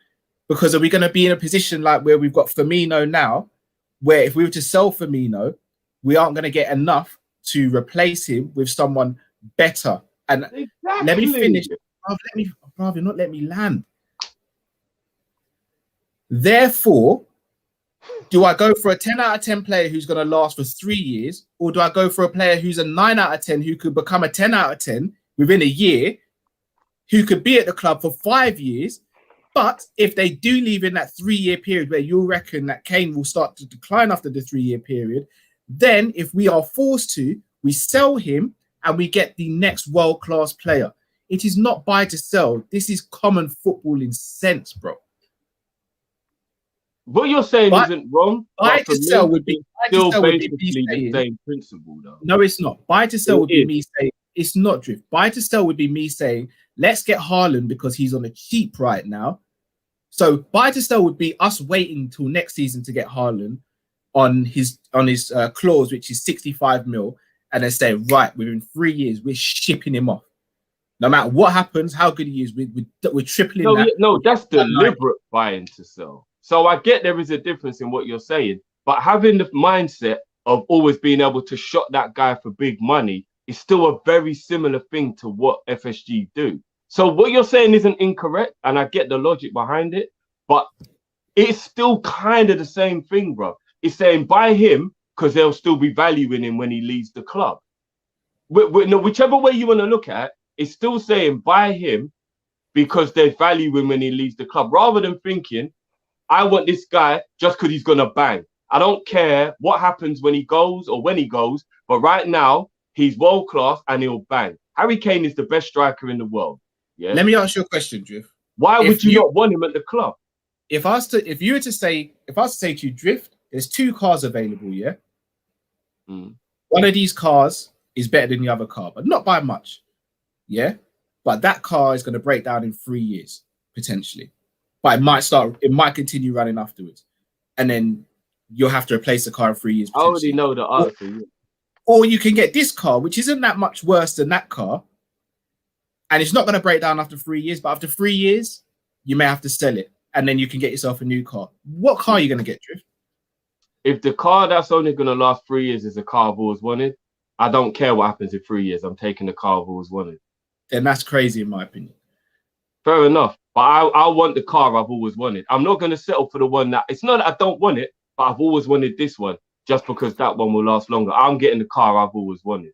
Because are we going to be in a position like where we've got Firmino now, where if we were to sell Firmino, we aren't going to get enough to replace him with someone better? And exactly. Let me finish. Brother, not let me land. Therefore, do I go for a 10 out of 10 player who's going to last for 3 years, or do I go for a player who's a 9 out of 10 who could become a 10 out of 10 within a year, who could be at the club for 5 years? But if they do leave in that 3-year period where you reckon that Kane will start to decline after the 3-year period, then if we are forced to, we sell him and we get the next world-class player. It is not buy to sell. This is common footballing sense, bro. What you're saying isn't wrong. Buy to sell would be still basically the same principle, though. No, it's not. Buy to sell would be me saying, it's not, Drift. Buy to sell would be me saying, let's get Haaland because he's on a cheap right now. So buy to sell would be us waiting until next season to get Haaland on his clause, which is 65 mil, and then say, right, within 3 years, we're shipping him off. No matter what happens, how good he is, we're tripling that. No, that's deliberate buying to sell. So I get there is a difference in what you're saying, but having the mindset of always being able to shot that guy for big money is still a very similar thing to what FSG do. So what you're saying isn't incorrect, and I get the logic behind it, but it's still kind of the same thing, bro. It's saying buy him because they'll still be valuing him when he leaves the club. No, whichever way you want to look at it, it's still saying buy him because they value him when he leaves the club, rather than thinking, I want this guy just because he's going to bang. I don't care what happens when he goes or when he goes, but right now, he's world-class and he'll bang. Harry Kane is the best striker in the world. Yeah. Let me ask you a question, Drift. Why would you not want him at the club? If I was to say to you, Drift, there's 2 cars available, yeah? Mm. One of these cars is better than the other car, but not by much, yeah? But that car is going to break down in 3 years, potentially. But it might continue running afterwards. And then you'll have to replace the car in 3 years. I already know the answer. Or you can get this car, which isn't that much worse than that car. And it's not going to break down after 3 years. But after 3 years, you may have to sell it. And then you can get yourself a new car. What car are you going to get, Drift? if the car that's only going to last 3 years is a car I've always wanted, I don't care what happens in 3 years. I'm taking the car I've always wanted. Then that's crazy in my opinion. Fair enough. But I want the car I've always wanted. I'm not going to settle for the one that, it's not that I don't want it, but I've always wanted this one just because that one will last longer. I'm getting the car I've always wanted.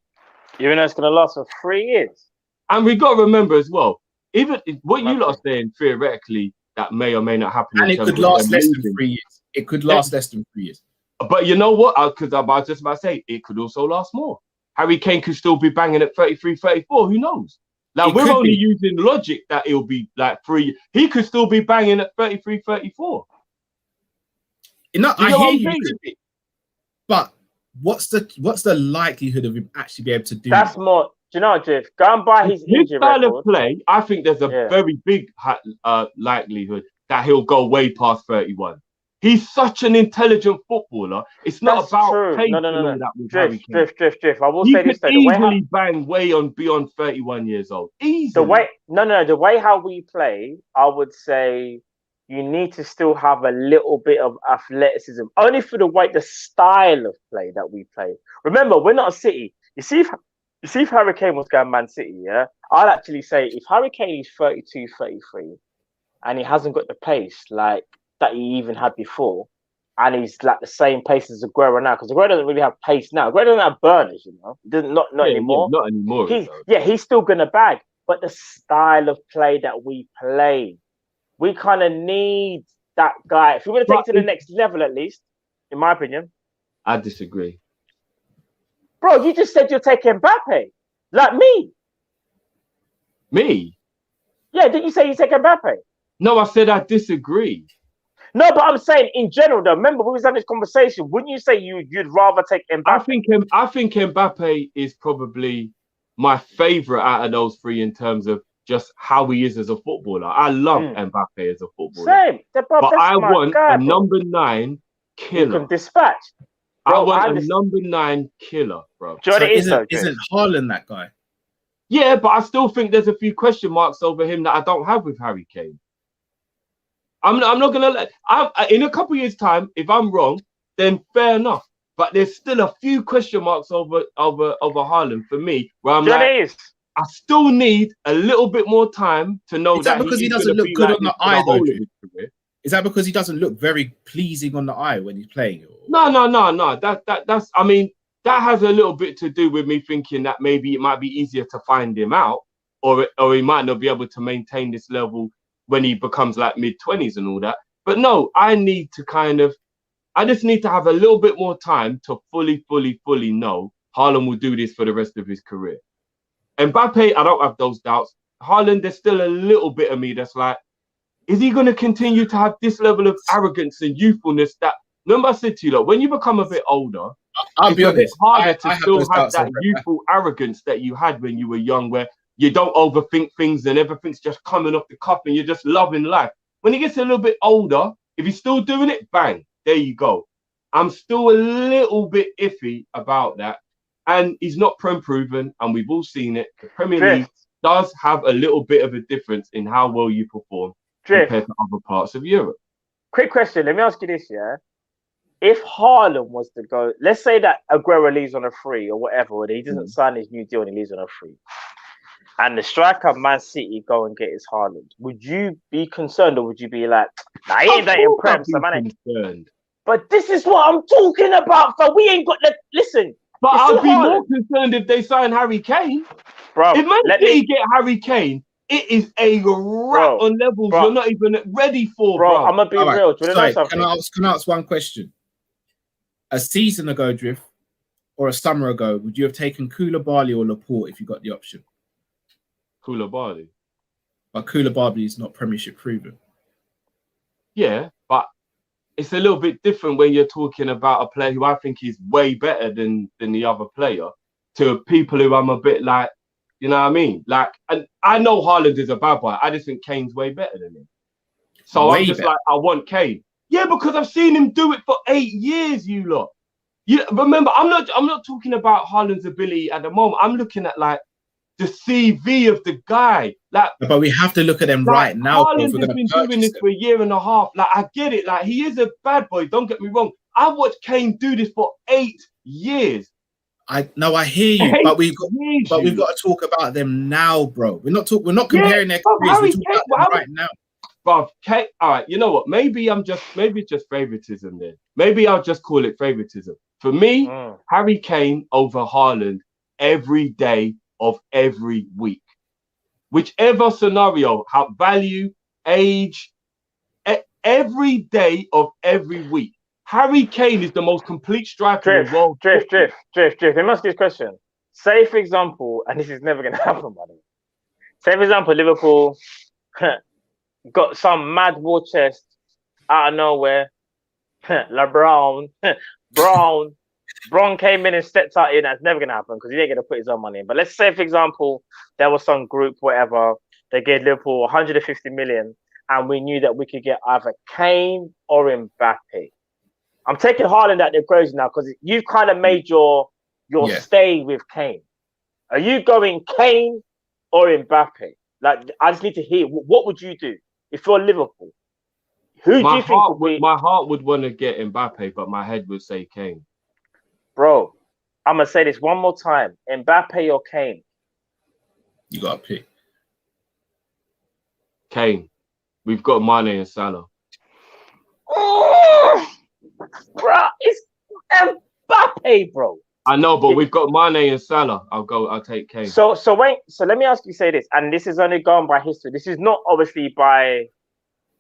Even though it's going to last for 3 years. And we got to remember as well, even what you lot are saying theoretically, that may or may not happen. And it could last less than 3 years. It could last less than 3 years. But you know what? Because I was just about to say, it could also last more. Harry Kane could still be banging at 33, 34. Who knows? Like, we're only using logic that it'll be like 3. He could still be banging at 33, 34. You know, I hear you. But what's the likelihood of him actually be able to do That's that? more... Do you know what, Jeff? Go and buy his injury style record. of play, I think there's a very big likelihood that he'll go way past 31. He's such an intelligent footballer. It's not about pace and all that with Harry Kane. Drift. I will say this though. He could easily bang way on beyond 31 years old. Easily. The way how we play, I would say you need to still have a little bit of athleticism. Only for the style of play that we play. Remember, we're not a City. You see if Harry Kane was going Man City, yeah, I'd actually say if Harry Kane is 32, 33, and he hasn't got the pace like that he even had before, and he's like the same pace as Aguero now, because Aguero doesn't really have pace now. Aguero doesn't have burners, you know. He doesn't not anymore. Not anymore. He's still gonna bag, but the style of play that we play, we kind of need that guy. If we're gonna take it to the next level, at least, in my opinion. I disagree. Bro, you just said you're taking Mbappe, like me. Me? Yeah, didn't you say you take Mbappe? No, I said I disagree. No, but I'm saying in general, though. Remember, we was having this conversation. Wouldn't you say you'd rather take Mbappe? I think Mbappe is probably my favourite out of those three in terms of just how he is as a footballer. I love Mbappe as a footballer. Same. But I want a number 9 killer. You can dispatch. Bro, I want a number 9 killer, bro. So isn't Haaland that guy? Yeah, but I still think there's a few question marks over him that I don't have with Harry Kane. I'm not gonna let. In a couple of years' time, if I'm wrong, then fair enough. But there's still a few question marks over Haaland for me, where I'm like, I still need a little bit more time to know that because he doesn't look good on the eye, though. Is that because he doesn't look very pleasing on the eye when he's playing? No. That's. I mean, that has a little bit to do with me thinking that maybe it might be easier to find him out, or he might not be able to maintain this level when he becomes like mid-20s and all that. But no, I just need to have a little bit more time to fully know Haaland will do this for the rest of his career. Mbappe, I don't have those doubts. Haaland, there's still a little bit of me that's like, is he going to continue to have this level of arrogance and youthfulness that, remember I said to you, look, when you become a bit older, I'll be honest, it's harder to still have that youthful arrogance that you had when you were young, where you don't overthink things and everything's just coming off the cuff and you're just loving life. When he gets a little bit older, if he's still doing it, bang, there you go. I'm still a little bit iffy about that. And he's not proven, and we've all seen it. The Premier League does have a little bit of a difference in how well you perform compared to other parts of Europe. Quick question. Let me ask you this, yeah? If Haaland was to go, let's say that Aguero leaves on a free or whatever, or he doesn't sign his new deal and he leaves on a free, and the striker Man City go and get his Haaland, would you be concerned, or would you be like, nah, he ain't that impressed, man? But this is what I'm talking about, so we ain't got the... Listen. But I'd be more concerned if they sign Harry Kane. Bro, if Man City get Harry Kane, it is a wrap on levels you're not even ready for, bro. I'm going to be real. Do you know something? Can I ask one question? A season ago, Drift, or a summer ago, would you have taken Koulibaly or Laporte if you got the option? Koulibaly. But Koulibaly is not Premiership proven. Yeah, but it's a little bit different when you're talking about a player who I think is way better than the other player, to people who I'm a bit like, you know what I mean? Like, and I know Haaland is a bad boy. I just think Kane's way better than him. So I'm just like, I want Kane. Yeah, because I've seen him do it for 8 years, you lot. You remember, I'm not talking about Haaland's ability at the moment. I'm looking at like the CV of the guy. Like, but we have to look at them right now. Haaland has been doing this for a year and a half. Like, I get it. Like, he is a bad boy. Don't get me wrong. I watched Kane do this for 8 years. I hear you, but we've got to talk about them now, bro. We're not comparing their careers. We're talking about them right now. But Kane, all right, you know what? Maybe it's just favoritism there. Maybe I'll just call it favoritism. For me, Harry Kane over Haaland every day of every week. Whichever scenario, how value, age, every day of every week. Harry Kane is the most complete striker in the world. Drift. Let me ask you this question. Say, for example, and this is never going to happen, by the way. Say, for example, Liverpool got some mad war chest out of nowhere. LeBron, Bron came in and stepped out in. That's never going to happen because he ain't going to put his own money in. But let's say, for example, there was some group, whatever, they gave Liverpool 150 million and we knew that we could get either Kane or Mbappe. I'm taking Haaland out the equation now because you've kind of made your stay with Kane. Are you going Kane or Mbappe? Like, I just need to hear, what would you do if you're Liverpool? Who do you think would be... My heart would want to get Mbappe, but my head would say Kane. Bro, I'm going to say this one more time. Mbappe or Kane? You got to pick. Kane. We've got Mane and Salah. Bro, it's Mbappe, bro. I know, but we've got Mane and Salah. I'll take Kane. So let me ask you, say this, and this is only going by history. This is not obviously by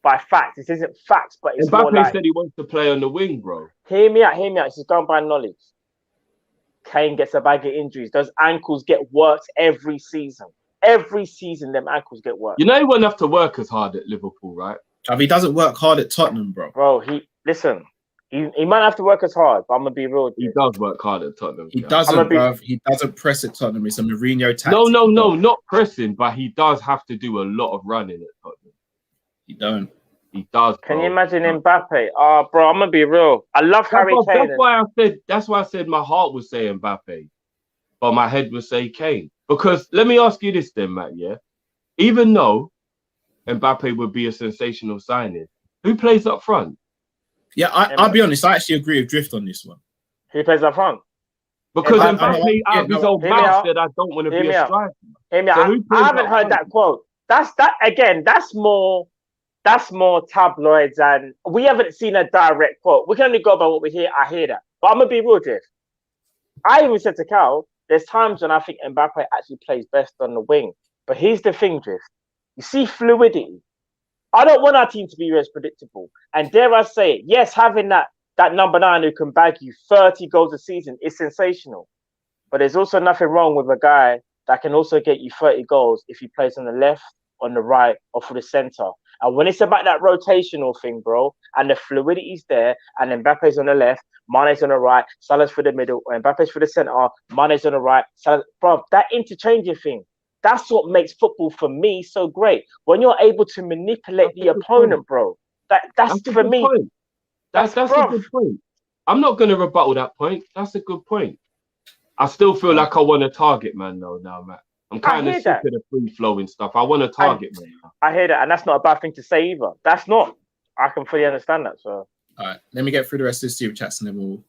facts. This isn't facts, but it's Mbappe more like... said he wants to play on the wing, bro. Hear me out. This is going by knowledge. Kane gets a bag of injuries. Those ankles get worked every season. Every season, them ankles get worked. You know he won't have to work as hard at Liverpool, right? He doesn't work hard at Tottenham, bro. Bro, he might have to work as hard, but I'm gonna be real. He does work hard at Tottenham. He doesn't, bro. He doesn't press at Tottenham. It's a Mourinho tactic. No, not pressing, but he does have to do a lot of running at Tottenham. He don't. He does. Can you imagine Mbappe? Oh, bro, I'm gonna be real. I love Harry Kane. That's why I said my heart would say Mbappe, but my head would say Kane. Because let me ask you this then, Matt. Yeah, even though Mbappe would be a sensational signing, who plays up front? Yeah, I'll be honest. I actually agree with Drift on this one. Who plays up front? Because Mbappe out his old mouth said, "I don't want to be a striker." I haven't heard that quote. That's more tabloids, and we haven't seen a direct quote. We can only go by what we hear. I hear that, but I'm gonna be real, Drift. I even said to Cal, there's times when I think Mbappe actually plays best on the wing. But here's the thing, Drift. You see fluidity. I don't want our team to be as predictable. And dare I say it, yes, having that number 9 who can bag you 30 goals a season is sensational. But there's also nothing wrong with a guy that can also get you 30 goals if he plays on the left, on the right, or for the centre. And when it's about that rotational thing, bro, and the fluidity's there, and Mbappe's on the left, Mane's on the right, Salah's for the middle, or Mbappe's for the centre, Mane's on the right, Salah, bro, that interchanging thing, that's what makes football for me so great. When you're able to manipulate the opponent, bro, that's for me. That's a good point. I'm not going to rebuttal that point. That's a good point. I still feel like I want a target man though now, Matt. I'm kind of sick of the free-flowing stuff. I want a target man now. I hear that, and that's not a bad thing to say either. That's not. I can fully understand that, so. All right, let me get through the rest of the super chats and then we'll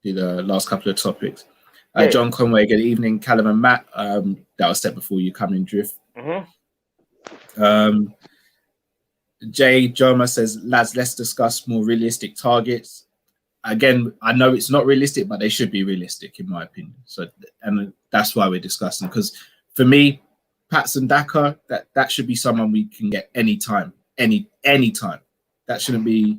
do the last couple of topics. John Conway, good evening. Callum and Matt, that was said before you come in, Drift. Jay Joma says, lads, let's discuss more realistic targets. Again, I know it's not realistic, but they should be realistic, in my opinion. So, and that's why we're discussing. Because for me, Patson Daka, that should be someone we can get anytime, anytime. That shouldn't be.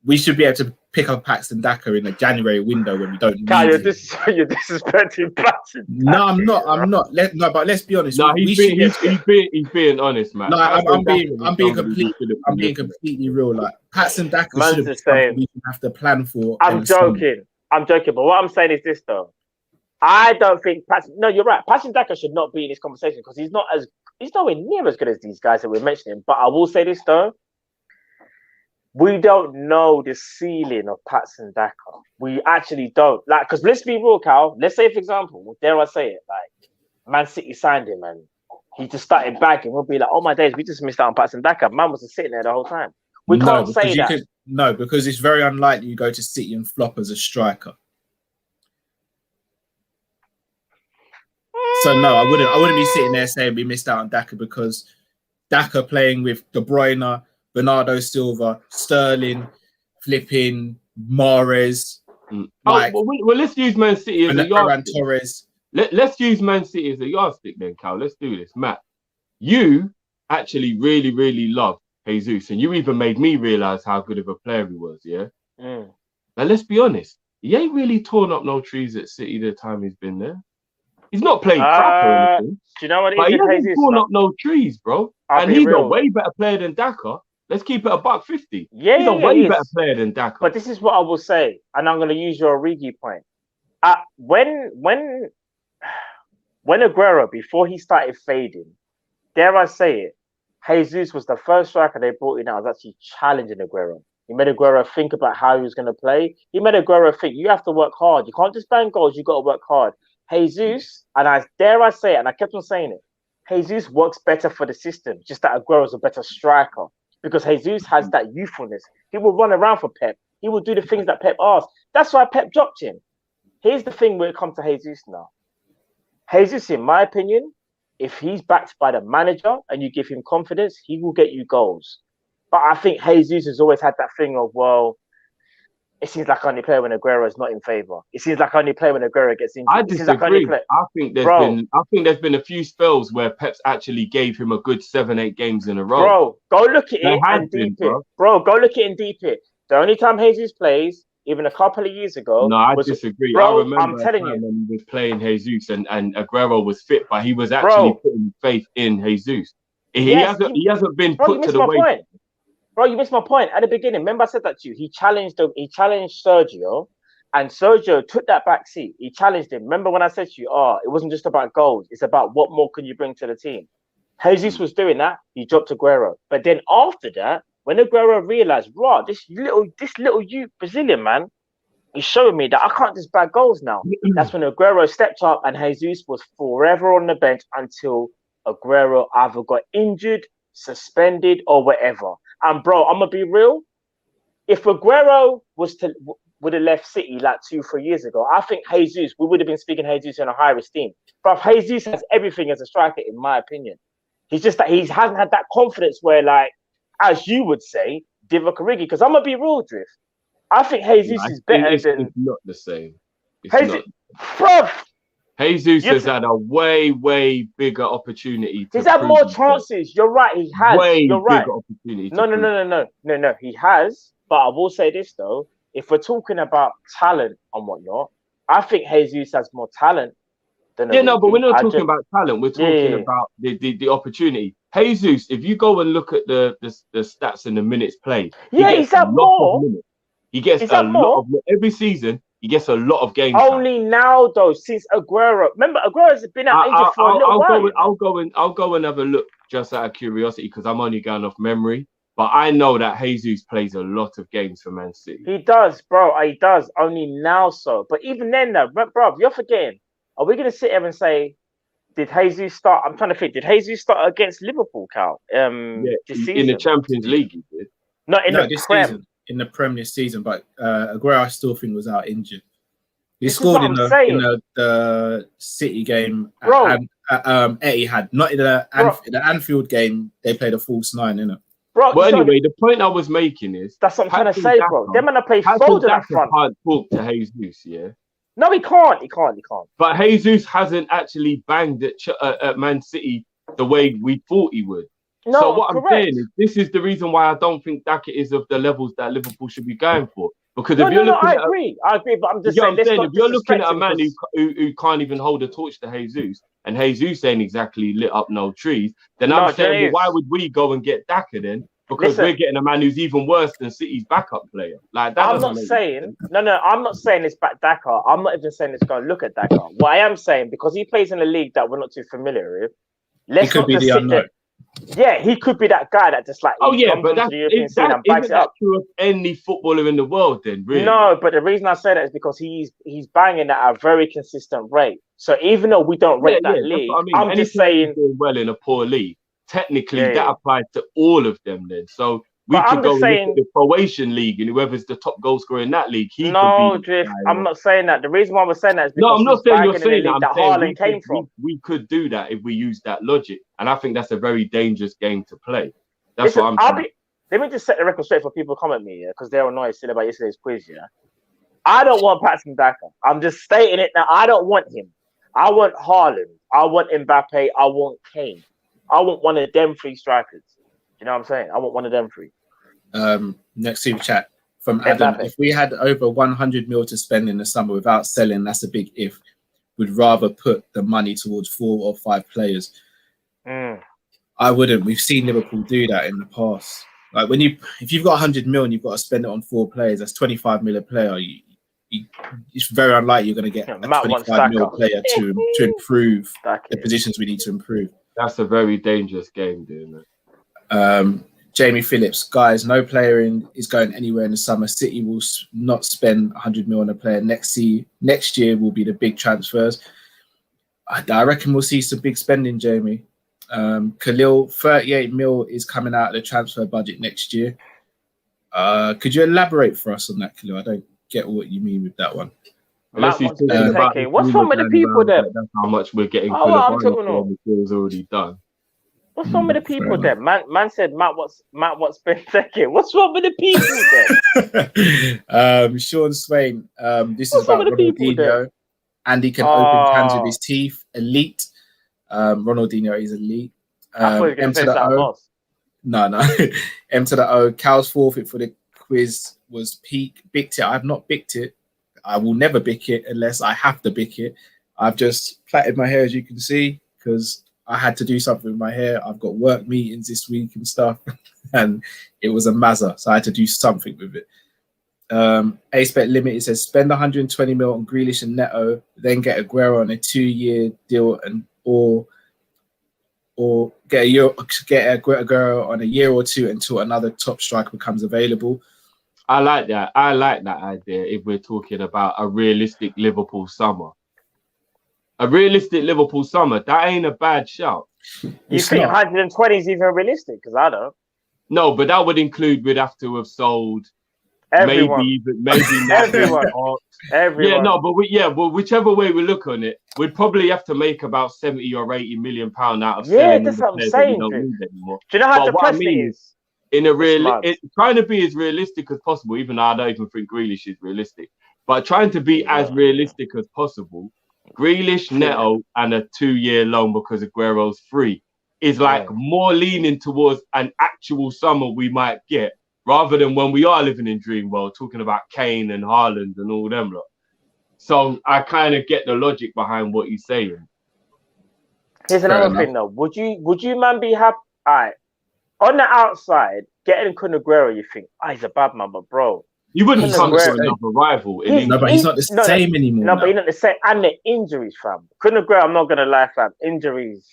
We should be able to pick up Paxton Daka in a January window when we don't need you're disrespecting Paxton. No, I'm not. But let's be honest. No, he's being honest, man. No, I'm being completely real. Like Paxton Daka should have something we have to plan for. I'm joking, but what I'm saying is this though. I don't think no, you're right. Paxton Daka should not be in this conversation because he's nowhere near as good as these guys that we're mentioning. But I will say this though. We don't know the ceiling of Patson Daka. We actually don't. Like, because let's be real, Cal. Let's say, for example, dare I say it, like, Man City signed him and he just started bagging. We'll be like, oh my days, we just missed out on Patson Daka. Man was just sitting there the whole time. We No, can't because say you that. could no, because it's very unlikely you go to City and flop as a striker. So no, I wouldn't be sitting there saying we missed out on Daka, because Daka playing with De Bruyne, Bernardo Silva, Sterling, flipping Mahrez, like well, let's use Man City as a Ferran yardstick. Torres. Let's use Man City as a yardstick then, Cal. Let's do this. Matt, you actually really, really love Jesus, and you even made me realise how good of a player he was, yeah? Mm. Now, let's be honest. He ain't really torn up no trees at City the time he's been there. He's not playing crap or anything. Do you know what it But is he with hasn't Jesus? torn up no trees, bro. I'll And be he's a real. way better player than Daka. Let's keep it $1.50. Yeah, he's a yeah, way he is. better player than Daka. But this is what I will say, and I'm going to use your Origi point. When Aguero, before he started fading, dare I say it, Jesus was the first striker they brought in that was actually challenging Aguero. He made Aguero think about how he was going to play. He made Aguero think, you have to work hard. You can't just bang goals, you got to work hard. Jesus, and I dare I say it, and I kept on saying it, Jesus works better for the system, just that Aguero is a better striker. Because Jesus has that youthfulness. He will run around for Pep. He will do the things that Pep asks. That's why Pep dropped him. Here's the thing when it comes to Jesus now. Jesus, in my opinion, if he's backed by the manager and you give him confidence, he will get you goals. But I think Jesus has always had that thing of, well, it seems like I only play when Aguero is not in favour. It seems like I only plly when Aguero gets injured. I disagree. I think there's been a few spells where Pep's actually gave him a good 7-8 games in a row. Bro, go look at it and deep it. Bro, go look at it and deep it. The only time Jesus plays, even a couple of years ago. No, I disagree. Bro, I remember I'm telling you, when he was playing Jesus and Aguero was fit, but he was actually putting faith in Jesus. He hasn't been put to the way. Bro, you missed my point at the beginning. Remember I said that to you. He challenged Sergio, and Sergio took that back seat. He challenged him. Remember when I said to you, it wasn't just about goals. It's about what more can you bring to the team. Jesus was doing that. He dropped Aguero. But then after that, when Aguero realized, this little youth Brazilian man, he's showing me that I can't just bag goals now. That's when Aguero stepped up and Jesus was forever on the bench until Aguero either got injured, suspended, or whatever. And bro, I'm gonna be real. If Aguero would have left City like 2-3 years ago, I think Jesus, we would have been speaking Jesus in a higher esteem. But Jesus has everything as a striker, in my opinion. He's just that he hasn't had that confidence where, like, as you would say, Divock Origi. Because I'm gonna be real, Drift. I think Jesus is better than. It's not the same. Bro. Jesus has had a way bigger opportunity. He's had more chances. You're right. He has. You're right. Bigger opportunity. No. He has. But I will say this though: if we're talking about talent and whatnot, I think Jesus has more talent than. But we're not talking about talent. We're talking about the opportunity. Jesus, if you go and look at the stats and the minutes played, he's had more. He gets a lot of every season. He gets a lot of games. Only now, though, since Aguero. Remember, Aguero's been out injured for a little while. I'll go and have a look just out of curiosity because I'm only going off memory. But I know that Jesus plays a lot of games for Man City. He does, bro. He does. Only now, so. But even then, though, bro, you're forgetting. Are we going to sit here and say, did Jesus start? I'm trying to think. Did Jesus start against Liverpool, Cal? This season? In the Champions League, he did. Not in the Prem. Season. In the Prem this season, but Aguero I still think was out injured. He scored in the City game, bro. Etihad, not in the Anfield game. They played a false 9, innit? Bro, well, anyway, the point I was making is that's what I'm trying to say, bro. Them man play Foden up front. Can't talk to Jesus, yeah. No, he can't. He can't. But Jesus hasn't actually banged at Man City the way we thought he would. No, so what correct. I'm saying is, this is the reason why I don't think Daka is of the levels that Liverpool should be going for. Because I agree, but I'm just saying. If you're looking at a man who can't even hold a torch to Jesus, and Jesus ain't exactly lit up no trees, then I'm saying, why would we go and get Daka then? Because we're getting a man who's even worse than City's backup player. Like that. I'm not saying it's back Daka. I'm not even saying it's going to look at Daka. What I am saying, because he plays in a league that we're not too familiar with, let's not just sit there. Yeah, he could be that guy that just like but isn't that true of any footballer in the world then, really? No, but the reason I say that is because he's banging at a very consistent rate. So even though we don't rate that league, I'm just saying doing well in a poor league. Technically, that applies to all of them then. So We But could I'm go just and look saying- at the Croatian league, and whoever's the top goal scorer in that league, he No, could be. Drift. I'm not saying that. The reason why we're saying that is because No, I'm not he's saying you're bagging in saying the that. league I'm that saying Haaland came from. we could do that if we use that logic, and I think that's a very dangerous game to play. That's Listen, what I'm saying. let me just set the record straight for people who come at me, yeah, because they're annoyed still about yesterday's quiz, yeah. I don't want Patson Daka. I'm just stating it now. I don't want him. I want Haaland. I want Mbappe. I want Kane. I want one of them three strikers. You know what I'm saying? I want one of them three. Next super chat from Adam. Mbappe. If we had over 100 mil to spend in the summer without selling, that's a big if. Would rather put the money towards 4 or 5 players. I wouldn't. We've seen Liverpool do that in the past. Like if you've got 100 mil and you've got to spend it on 4 players, that's 25 mil a player. It's very unlikely you're going to get a 25 mil player to improve the positions we need to improve. That's a very dangerous game, doing it. Jamie Phillips, guys, no player is going anywhere in the summer. City will not spend 100 mil on a player. Next year will be the big transfers. I reckon we'll see some big spending, Jamie. Khalil, 38 mil is coming out of the transfer budget next year. Could you elaborate for us on that, Khalil? I don't get what you mean with that one. Unless he's talking about what's wrong with the people there? That's how much we're getting Oh, for I'm the talking buying. The deal's already done. What's wrong with the people there? Man said Matt what's Benteke. What's wrong with the people there? Sean Swain, this What's is about Ronaldinho. Andy can open cans with his teeth. Elite. Ronaldinho is elite. I thought you were going to say something else. No. M to the O. Cal's forfeit for the quiz was peak. Bicked it. I've not bicked it. I will never bick it unless I have to bick it. I've just plaited my hair, as you can see, because I had to do something with my hair. I've got work meetings this week and stuff, and it was a mazza, so I had to do something with it. Ace Bet Limited says spend 120 mil on Grealish and Neto, then get Aguero on a 2-year deal, or get Aguero on a year or 2 until another top striker becomes available. I like that. I like that idea. If we're talking about a realistic Liverpool summer. A realistic Liverpool summer, that ain't a bad shout. You think 120 is even realistic? Because I don't. No, but that would include we'd have to have sold everyone. maybe everyone. Yeah, no, but whichever way we look on it, we'd probably have to make about 70 or 80 million pound out of selling. That's what I'm saying. Do you know how depressing it is? Trying to be as realistic as possible, even though I don't even think Grealish is realistic, but trying to be as realistic as possible. Grealish, Neto, and a 2-year loan because Aguero's free is like more leaning towards an actual summer we might get rather than when we are living in dream world, talking about Kane and Haaland and all them lot. So I kind of get the logic behind what he's saying. Here's another thing though. Would you man be happy? Alright. On the outside, getting Kun Aguero, you think, he's a bad man, but bro. You wouldn't come to another rival. No, but he's not the same anymore. No, but he's not the same. And the injuries, fam. Kun Aguero, I'm not going to lie, fam. Injuries.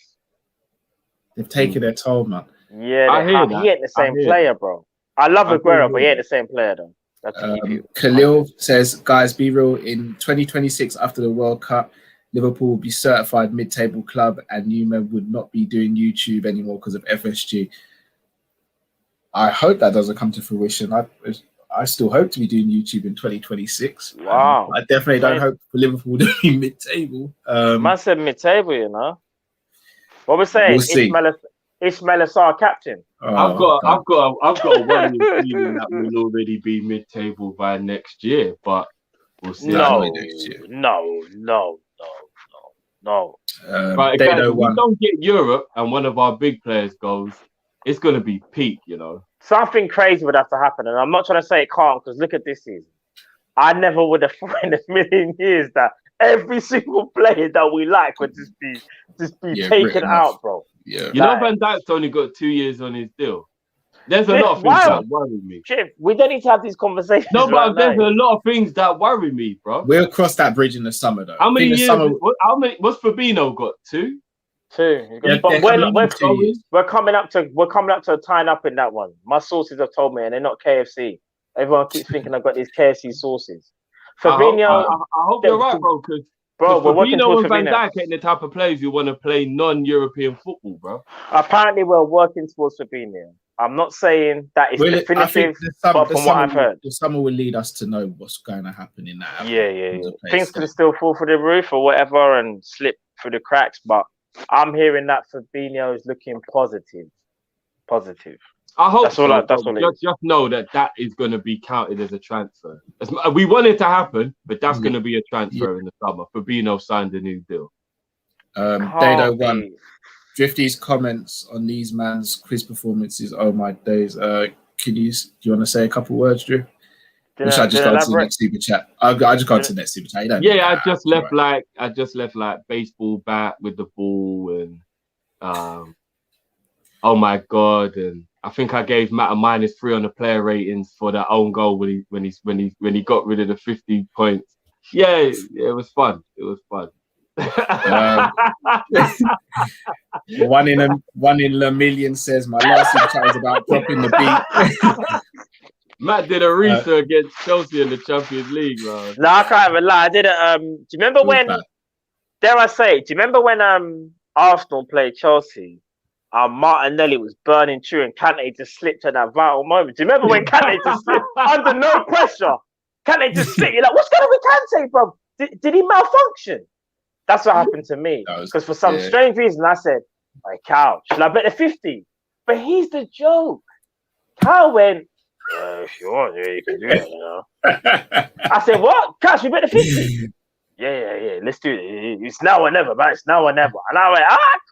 They've taken their toll, man. Yeah, he ain't the same player, bro. I love Aguero, but he ain't the same player, though. Khalil says, guys, be real. In 2026, after the World Cup, Liverpool will be certified mid-table club and Newman would not be doing YouTube anymore because of FSG. I hope that doesn't come to fruition. I still hope to be doing YouTube in 2026. Wow. I definitely don't hope for Liverpool to be mid-table. Man said mid-table, you know. What we're saying, Ismail Assar captain. I've got a worrying feeling that we'll already be mid-table by next year, but we'll see. No. But if we don't get Europe and one of our big players goes, it's going to be peak, you know. Something crazy would have to happen, and I'm not trying to say it can't because look at this season. I never would have thought in a million years that every single player that we like would just be taken out, bro. Yeah. You know, Van Dijk's only got 2 years on his deal. There's a lot of things that worry me. Chip, we don't need to have these conversations. No, but there's a lot of things that worry me, bro. We'll cross that bridge in the summer, though. How many years? What's Fabinho got? 2? 2. Yeah, but we're coming up to tying up in that one. My sources have told me, and they're not KFC. Everyone keeps thinking I've got these KFC sources. Fabinho, I hope you're right, bro. Because Fabinho and Van Dijk ain't the type of players you want to play non-European football, bro. Apparently, we're working towards Fabinho. I'm not saying that it's Well, I definitive, think but from what I've heard, the summer will lead us to know what's going to happen in that. yeah. Things could still fall through the roof or whatever and slip through the cracks, but I'm hearing that Fabinho is looking positive. I hope That's all. so. That's all it is. Just know that is going to be counted as a transfer. We want it to happen, but that's going to be a transfer in the summer. Fabinho signed a new deal. Dado one. Drifty's comments on these man's quiz performances. Oh my days. Do you want to say a couple words, Drew? Or should I just go to the next super chat? I just go to the next super chat. I just left like baseball bat with the ball and oh my god, and I think I gave Matt a -3 on the player ratings for that own goal when he got rid of the 50 points. Yeah, it was fun. One in a million says my last super chat was about dropping the beat. Matt did a research against Chelsea in the Champions League, bro. No, I can't even lie. I did it. Do you remember when? Dare I say? Do you remember when Arsenal played Chelsea? Martinelli was burning through, and Kante just slipped at that vital moment. Do you remember when Kante just slipped under no pressure? Kante just slipped. You're like, what's going on with Kante, bro? Did he malfunction? That's what happened to me. Because for some strange reason, I said, "My couch, should I bet the 50?" But here's the joke. Kyle went, if you want, you can do it, you know. I said, what? Cash, we bet the 50. Yeah, let's do it. It's now or never, man. It's now or never. And I went,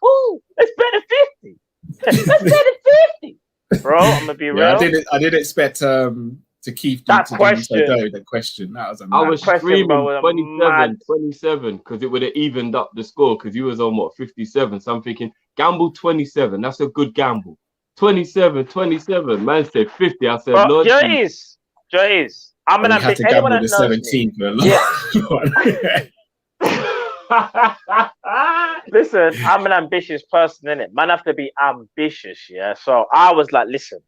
cool. Let's bet the 50. Let's bet the 50. Bro, I'm going to be real. I did expect to keep that question. The question. That was I was screaming 27, because it would have evened up the score, because you was on, 57. So I'm thinking, gamble 27. That's a good gamble. 27. Man said 50. I said, Lord. Joe is. I'm gonna have to gamble the 17 for a lot. Listen, I'm an ambitious person, innit? Man, have to be ambitious, yeah. So I was like, listen,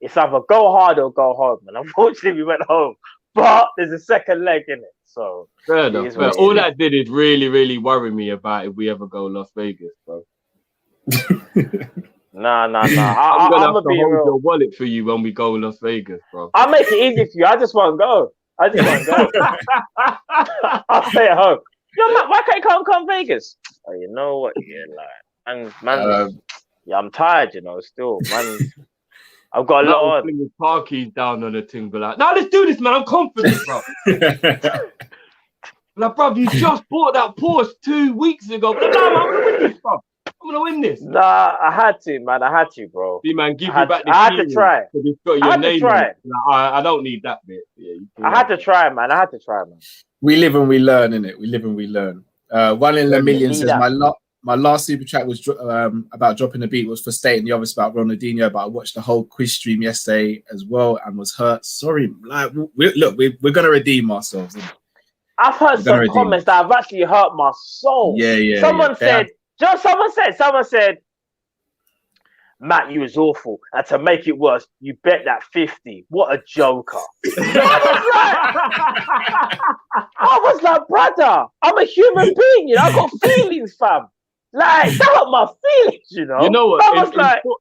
it's either go hard or go home. And unfortunately, we went home, but there's a second leg in it. So fair enough. All that did is really, really worry me about if we ever go Las Vegas, bro. Nah. I'm gonna have to hold your wallet for you when we go to Las Vegas, bro. I'll make it easy for you. I just want to go. I'll stay at home. Yo, man, why can't you come Vegas? Oh, you know what? Yeah, man, I'm tired. You know, still, man. I've got a lot on. His car keys down on the thing, but like, no, let's do this, man. I'm confident, bro. Like, bro, you just bought that Porsche 2 weeks ago. But no, man, I'm gonna win this, bro. I'm gonna win this. Nah, I had to, man. bro. See, man, give you back the I had to try. It's got your name. Like, I don't need that bit. Yeah, I had to try, man. We live and we learn, innit? We live and we learn. One in a million says my last super chat was about dropping the beat was for stating the obvious about Ronaldinho, but I watched the whole quiz stream yesterday as well and was hurt. Sorry, like we're gonna redeem ourselves. I've heard some comments that have actually hurt my soul. Yeah. Someone said, Matt, you was awful. And to make it worse, you bet that 50. What a joker. I was like, brother, I'm a human being, you know, I got feelings, fam. Like, that hurt my feelings, you know. You know what?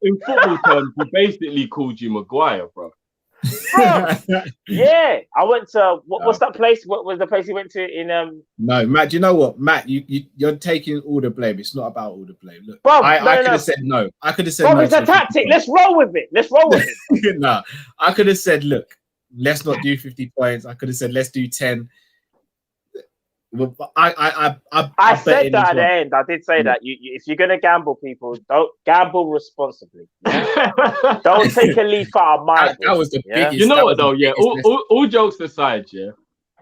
In football terms, he basically called you Maguire, bro. Bro, yeah, I went to what's that place? What was the place he went to in No, Matt. Do you know what, Matt? You're taking all the blame. It's not about all the blame. Look, bro, I could have said no. I could have said bro, no. It's a tactic. Let's roll with it. No, I could have said, look, let's not do 50 points. I could have said, let's do 10. I said that at the end. I did say that. If you're gonna gamble, people, don't gamble responsibly. Yeah? Don't take a leaf out of my book. That was the biggest. You know what though? Yeah. All jokes aside, yeah,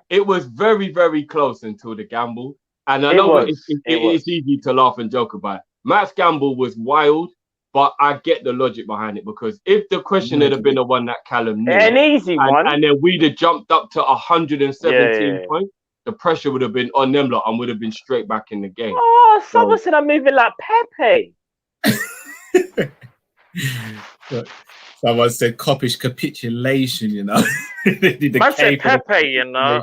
it was very, very close until the gamble. And I know it's easy to laugh and joke about. Matt's gamble was wild, but I get the logic behind it, because if the question had been the one that Callum knew, an easy one, and then we'd have jumped up to 117 points. The pressure would have been on them lot and would have been straight back in the game. Oh, someone said I'm moving like Pepe. Someone said Kopish capitulation, you know. I said Pepe, you know.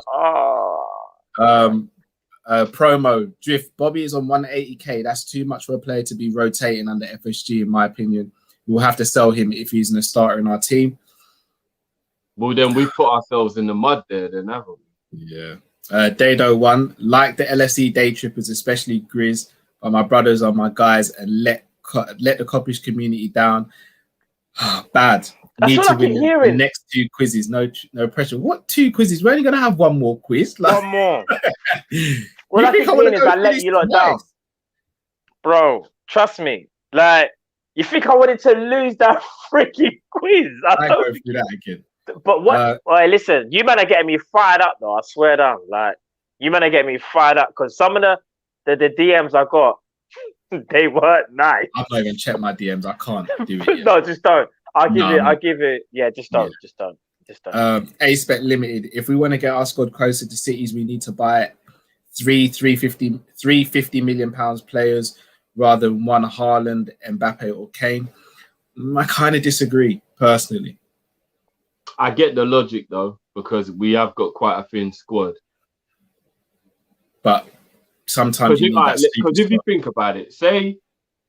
Promo Drift. Bobby is on 180k. That's too much for a player to be rotating under FSG, in my opinion. we'll have to sell him if he's a starter in our team. Well, then we put ourselves in the mud there, then, haven't we? Yeah. Dado1, like the LFC day trippers, especially Grizz, but my brothers are my guys, and let the Kopish community down. Bad. That's Need what to I keep win the hearing. next 2 quizzes. No pressure. What 2 quizzes? We're only going to have 1 more quiz. Like, One more. you What I think keep I want hearing to is go I through let this you lot twice? down. Bro, trust me. Like, you think I wanted to lose that freaking quiz? I go through that again. But what? Alright, listen, you man are getting me fired up though. I swear down. Like, you man are getting me fired up because some of the DMs I got, they weren't nice. I've not even checked my DMs. I can't do it yet. No, just don't. I'll No, give it. Yeah, just don't. Yeah. Just don't. A-Spec Limited. If we want to get our squad closer to cities, we need to buy 350 million pounds players rather than 1 Haaland, Mbappe, or Kane. I kind of disagree personally. I get the logic though, because we have got quite a thin squad. But sometimes you need that. Because if you think about it, say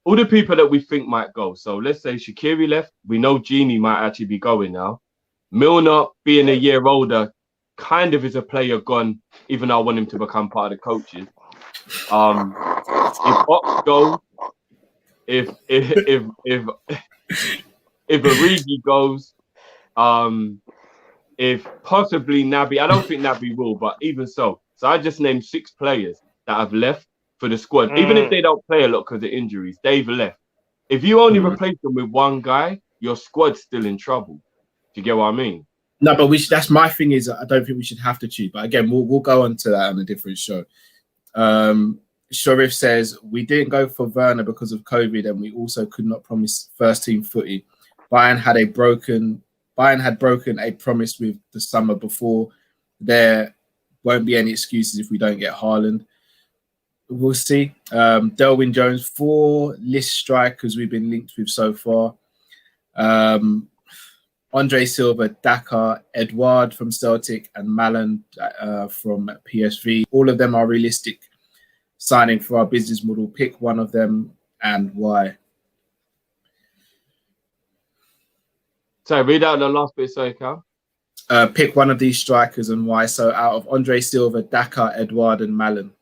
all the people that we think might go. So let's say Shaqiri left. We know Gini might actually be going now. Milner, being a year older, kind of is a player gone, even though I want him to become part of the coaches. If Ox goes, if Origi goes, if possibly Naby, I don't think Naby will, but even so. So I just named 6 players that have left for the squad. Even if they don't play a lot because of injuries, they've left. If you only replace them with 1 guy, your squad's still in trouble. Do you get what I mean? No, but that's my thing is I don't think we should have to choose. But again, we'll go on to that on a different show. Sharif says, we didn't go for Werner because of COVID, and we also could not promise first team footy. Bayern had broken a promise with the summer before. There won't be any excuses if we don't get Haaland. We'll see. Delwyn Jones, 4 list strikers we've been linked with so far. Andre Silva, Dakar, Edouard from Celtic, and Malin from PSV. All of them are realistic signing for our business model. Pick one of them and why. So read out the last bit, sorry, Cal. Pick one of these strikers and why. So out of Andre Silva, Dakar, Edouard, and Malin.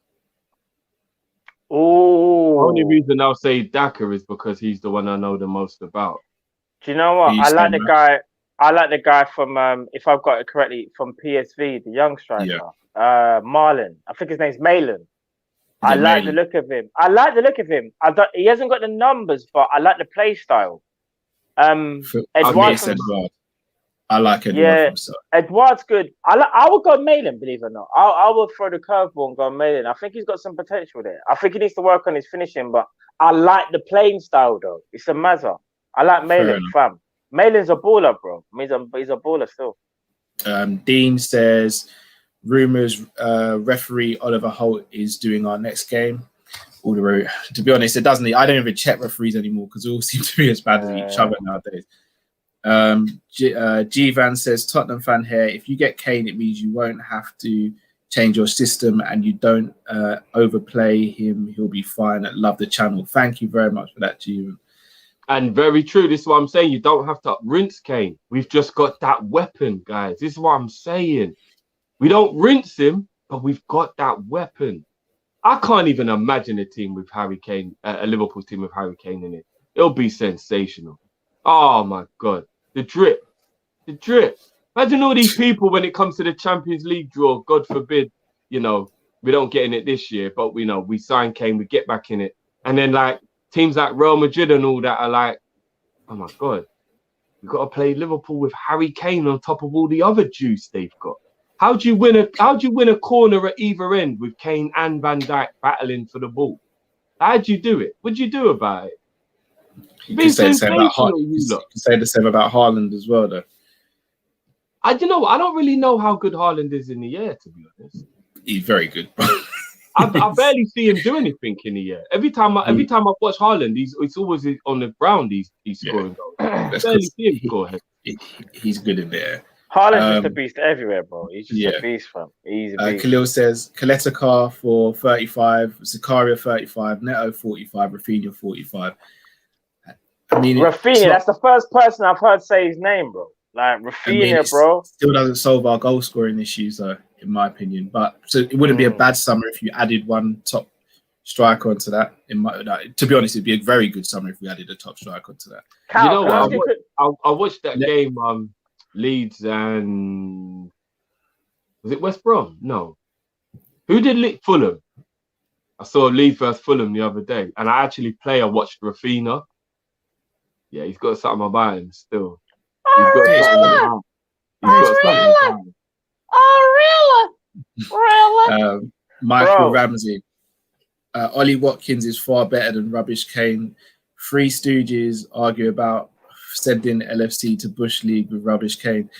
Oh. The only reason I'll say Dakar is because he's the one I know the most about. Do you know what? I like the guy from if I've got it correctly, from PSV, the young striker. Yeah. Marlon. I think his name's Malin. I like the look of him. He hasn't got the numbers, but I like the play style. Edouard. I like Edouard. Yeah, Edouard's good. I would go Malin, believe it or not. I would throw the curveball and go Malin. I think he's got some potential there. I think he needs to work on his finishing, but I like the playing style though. It's a mazza. I like Malin, fam. Malin's a baller, bro. He's a baller still. Dean says, rumours referee Oliver Holt is doing our next game. Although, to be honest, it doesn't. I don't even check referees anymore because they all seem to be as bad as each other nowadays. G Van says, Tottenham fan here. If you get Kane, it means you won't have to change your system and you don't overplay him. He'll be fine. Love the channel. Thank you very much for that, G Van. And very true. This is what I'm saying. You don't have to rinse Kane. We've just got that weapon, guys. This is what I'm saying. We don't rinse him, but we've got that weapon. I can't even imagine a team with Harry Kane, a Liverpool team with Harry Kane in it. It'll be sensational. Oh, my God. The drip. Imagine all these people when it comes to the Champions League draw. God forbid, we don't get in it this year, but we sign Kane, we get back in it. And then, teams like Real Madrid and all that are like, oh, my God. We've got to play Liverpool with Harry Kane on top of all the other juice they've got. How do you win a corner at either end with Kane and Van Dijk battling for the ball? How do you do it? What do you do about it? You can say the same about Haaland as well, though. I don't really know how good Haaland is in the air, to be honest. He's very good. I barely see him do anything in the air. Every time I watch Haaland, it's always on the ground. He's scoring goals. I barely see him score. He's good in the air. Haaland's just a beast everywhere, bro. He's just a beast, fam. He's a beast. Khalil says, Kaletakar for 35, Zakaria 35, Neto 45, Rafinha 45. I mean, Rafinha, that's the first person I've heard say his name, bro. Like Rafinha, bro. Still doesn't solve our goal scoring issues, though, in my opinion. But so it wouldn't be a bad summer if you added one top striker onto that. To be honest, it'd be a very good summer if we added a top striker onto that. You know what? I watched that game, Leeds and was it West Brom? No. Who did Fulham? I saw Leeds versus Fulham the other day, and I watched Rafinha. Yeah, he's got something about him still. Oh, really? Michael Ramsey. Ollie Watkins is far better than Rubbish Kane. Three Stooges argue about sending LFC to Bush League with Rubbish Kane.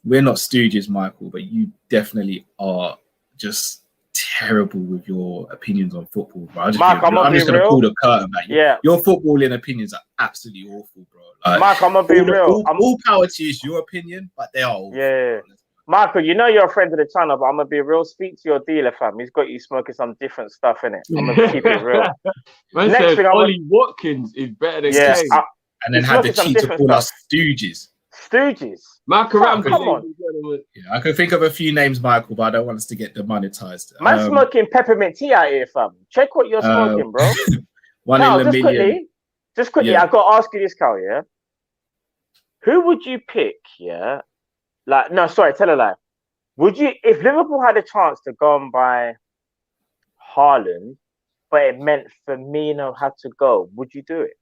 We're not Stooges, Michael, but you definitely are just terrible with your opinions on football, bro. I'm just going to pull the curtain back. Yeah. Your footballing opinions are absolutely awful, bro. Like, Mark, I'm going to be real. All power to you is your opinion, but they are awful. Yeah. Michael, you know you're a friend of the channel, but I'm going to be real. Speak to your dealer, fam. He's got you smoking some different stuff in it. I'm going to keep it real. Next thing, Ollie Watkins is better than Kane. And then had the cheat to call us Stooges. Stooges? Michael Ramsey. Come on. Yeah, I can think of a few names, Michael, but I don't want us to get demonetized. Man smoking peppermint tea out here, fam. Check what you're smoking, bro. One in a million. Just quickly, I've got to ask you this, Cal, yeah? Who would you pick, yeah? Like, no, sorry, tell a lie. Would you, if Liverpool had a chance to go and buy Haaland, but it meant Firmino had to go, would you do it?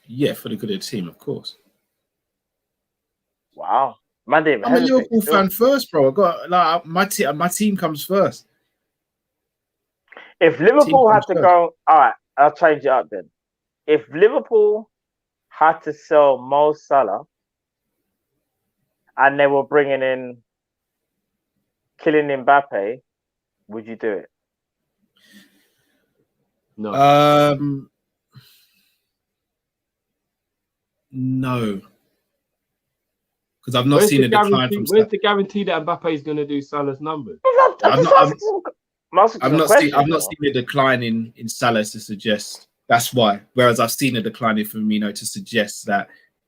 Yeah, for the good of the team, of course. Wow. Man, I'm a Liverpool fan first, bro. I got like my team comes first. If Liverpool had to go, all right, I'll change it up then. If Liverpool had to sell Mo Salah and they were bringing in Kylian Mbappe, would you do it? No. No. Because I've not seen a decline from. Where's the guarantee that Mbappe is going to do Salah's numbers? I've not seen a decline in Salah to suggest that's why. Whereas I've seen a decline in Firmino to suggest that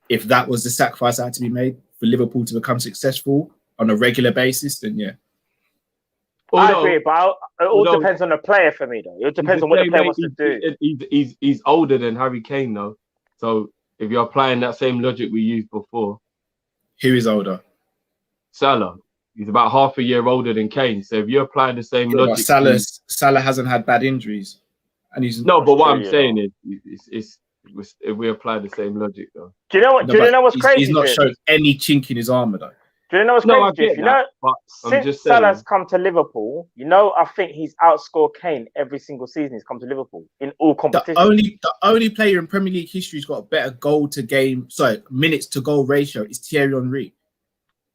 if that was the sacrifice that had to be made for Liverpool to become successful on a regular basis, then yeah. I agree, but it all depends on the player for me, though. It depends on what the player wants to do. He's older than Harry Kane, though. So if you're applying that same logic we used before. Who is older? Salah. He's about half a year older than Kane. So if you're applying the same logic, Salah hasn't had bad injuries, and he's no. But what I'm saying is, if we apply the same logic, though. Do you know what? Do you know what's crazy? He's not shown any chink in his armor, though. Do you know what's crazy? You know, since Salah's come to Liverpool, you know, I think he's outscored Kane every single season he's come to Liverpool in all competitions. The only player in Premier League history who's got a better minutes to goal ratio is Thierry Henry.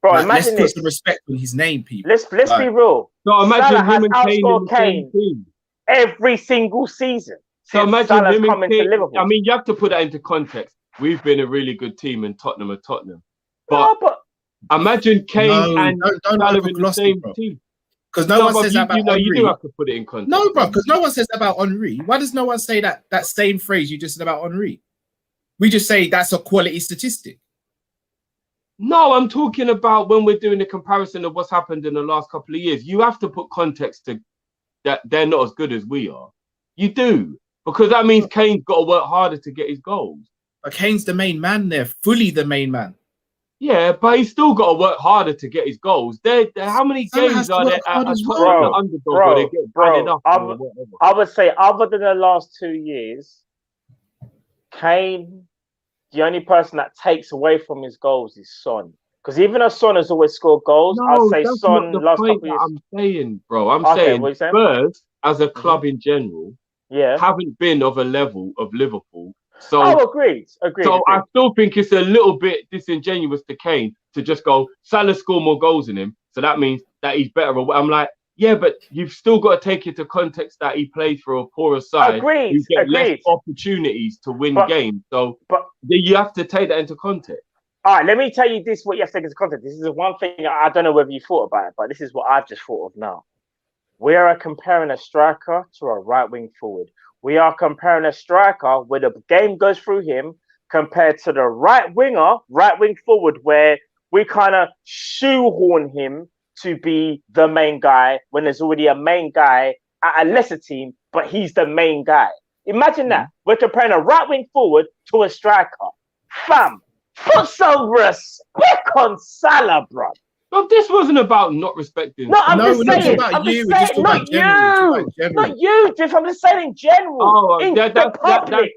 Bro, like, imagine let's put some respect on his name, people. Let's be real. No, imagine Salah him and Kane in the same team every single season. So imagine Salah's him and coming Kane. to Liverpool. I mean, you have to put that into context. We've been a really good team, and Tottenham are Tottenham. But imagine Kane and Salah in the same team. Because no one says that about Henry. You do have to put it in context. No, bro, because no one says that about Henry. Why does no one say that same phrase you just said about Henry? We just say that's a quality statistic. No, I'm talking about when we're doing the comparison of what's happened in the last couple of years. You have to put context to that they're not as good as we are. You do. Because that means Kane's got to work harder to get his goals. But Kane's the main man there, fully the main man. Yeah, but he's still got to work harder to get his goals. How many games are there at the underdog where they get bad enough? I would say, other than the last 2 years, Kane, the only person that takes away from his goals is Son. Because even though Son has always scored goals, I'd say Son last couple of years. I'm saying, bro. I'm saying Spurs, as a club in general, haven't been of a level of Liverpool. So, agreed. So I still think it's a little bit disingenuous to Kane to just go, Salah scored more goals than him, so that means that he's better. I'm like, yeah, but you've still got to take into context that he plays for a poorer side. Agreed. You get less opportunities to win games. So you have to take that into context. All right, let me tell you this, what you have to take into context. This is one thing, I don't know whether you thought about it, but this is what I've just thought of now. We are comparing a striker to a right wing forward. We are comparing a striker where the game goes through him, compared to the right wing forward, where we kind of shoehorn him to be the main guy when there's already a main guy at a lesser team, but he's the main guy. Imagine that. We're comparing a right wing forward to a striker. Fam, put some respect on Salah, bro. But this wasn't about not respecting. No, I'm just not saying. about I'm you. just saying, not you. Not you, Drift. I'm just saying in general. Oh, in that the public.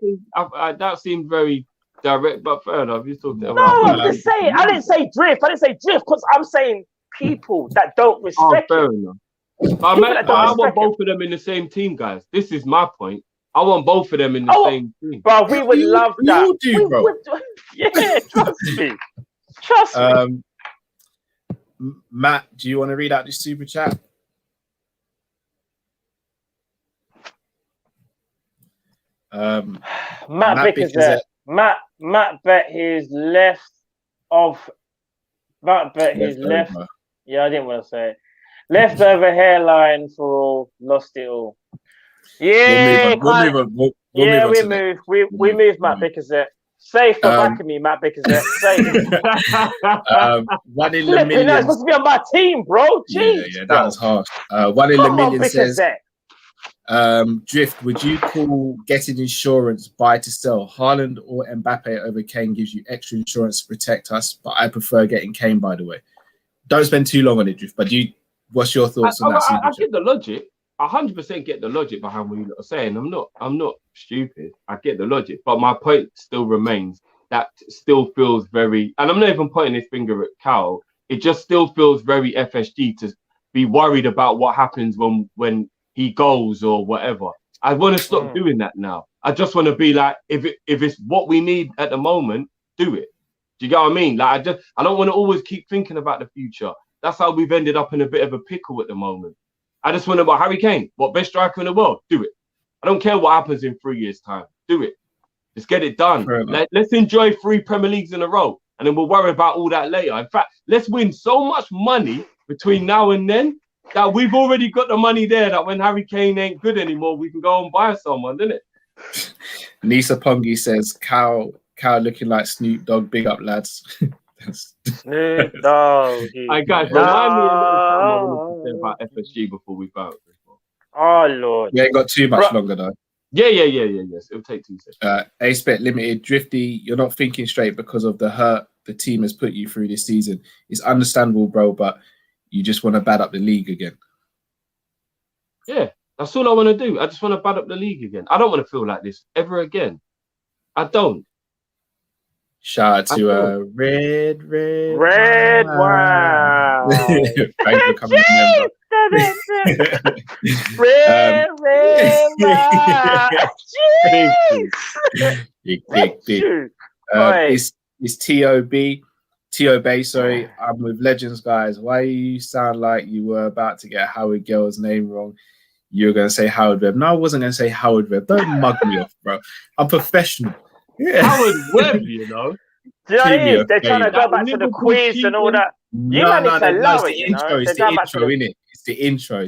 that seemed very direct, but fair enough. You talked about. No, I'm just saying. I didn't say Drift. I didn't say Drift because I'm saying people that don't respect fair it. enough. But I want both of them in the same team, guys. This is my point. I want both of them in the same team. But we would love that. You do, bro. Yeah, trust me. Trust me. Matt, do you want to read out this super chat? Matt Vickers there. Matt bet his left of. Matt bet his left. Yeah, I didn't want to say it. Leftover hairline for all, lost it all. Yeah, we moved. We moved Matt Vickers there. Safe for back of me, Matt Vickers there. Safe. One in the million. That's supposed to be on my team, bro. Jeez, yeah, that was harsh. One in the million says, Drift, would you call getting insurance buy to sell? Haaland or Mbappe over Kane gives you extra insurance to protect us, but I prefer getting Kane, by the way. Don't spend too long on it, Drift, but what's your thoughts on that? I get the logic. 100% get the logic behind what you're saying. I'm not stupid. I get the logic, but my point still remains. That still feels very, and I'm not even pointing this finger at Cal. It just still feels very FSG to be worried about what happens when he goes or whatever. I want to stop doing that now. I just want to be like, if it's what we need at the moment, do it. Do you get what I mean? Like I don't want to always keep thinking about the future. That's how we've ended up in a bit of a pickle at the moment. I just want to about Harry Kane, what best striker in the world? Do it. I don't care what happens in 3 years' time. Do it. Let's get it done. Let's enjoy 3 Premier Leagues in a row, and then we'll worry about all that later. In fact, let's win so much money between now and then that we've already got the money there that when Harry Kane ain't good anymore, we can go and buy someone, didn't it? Nisa Pongi says, Cow looking like Snoop Dogg. Big up, lads. Snoop Dogg. Hey guys, remind me about FSG before we bounce. Oh Lord, we ain't got too much longer though. Yes, it'll take 2 seconds. A-Spec Limited, Drifty, you're not thinking straight because of the hurt the team has put you through this season. It's understandable, bro, but you just want to bad up the league again. Yeah, that's all I want to do. I just want to bad up the league again. I don't want to feel like this ever again. I don't. Shout out to Red Wow. Thanks for coming in, Red Wow. Jeez. It's T.O.B. Sorry, I'm with Legends, guys. Why you sound like you were about to get Howard Gill's name wrong? You were going to say Howard Webb. No, I wasn't going to say Howard Webb. Don't mug me off, bro. I'm professional. Yeah. Howard Webb, you know. Do you know what it is? They're trying to go back to the quiz and all that. You managed to allow it, you know. It's the intro, innit? It's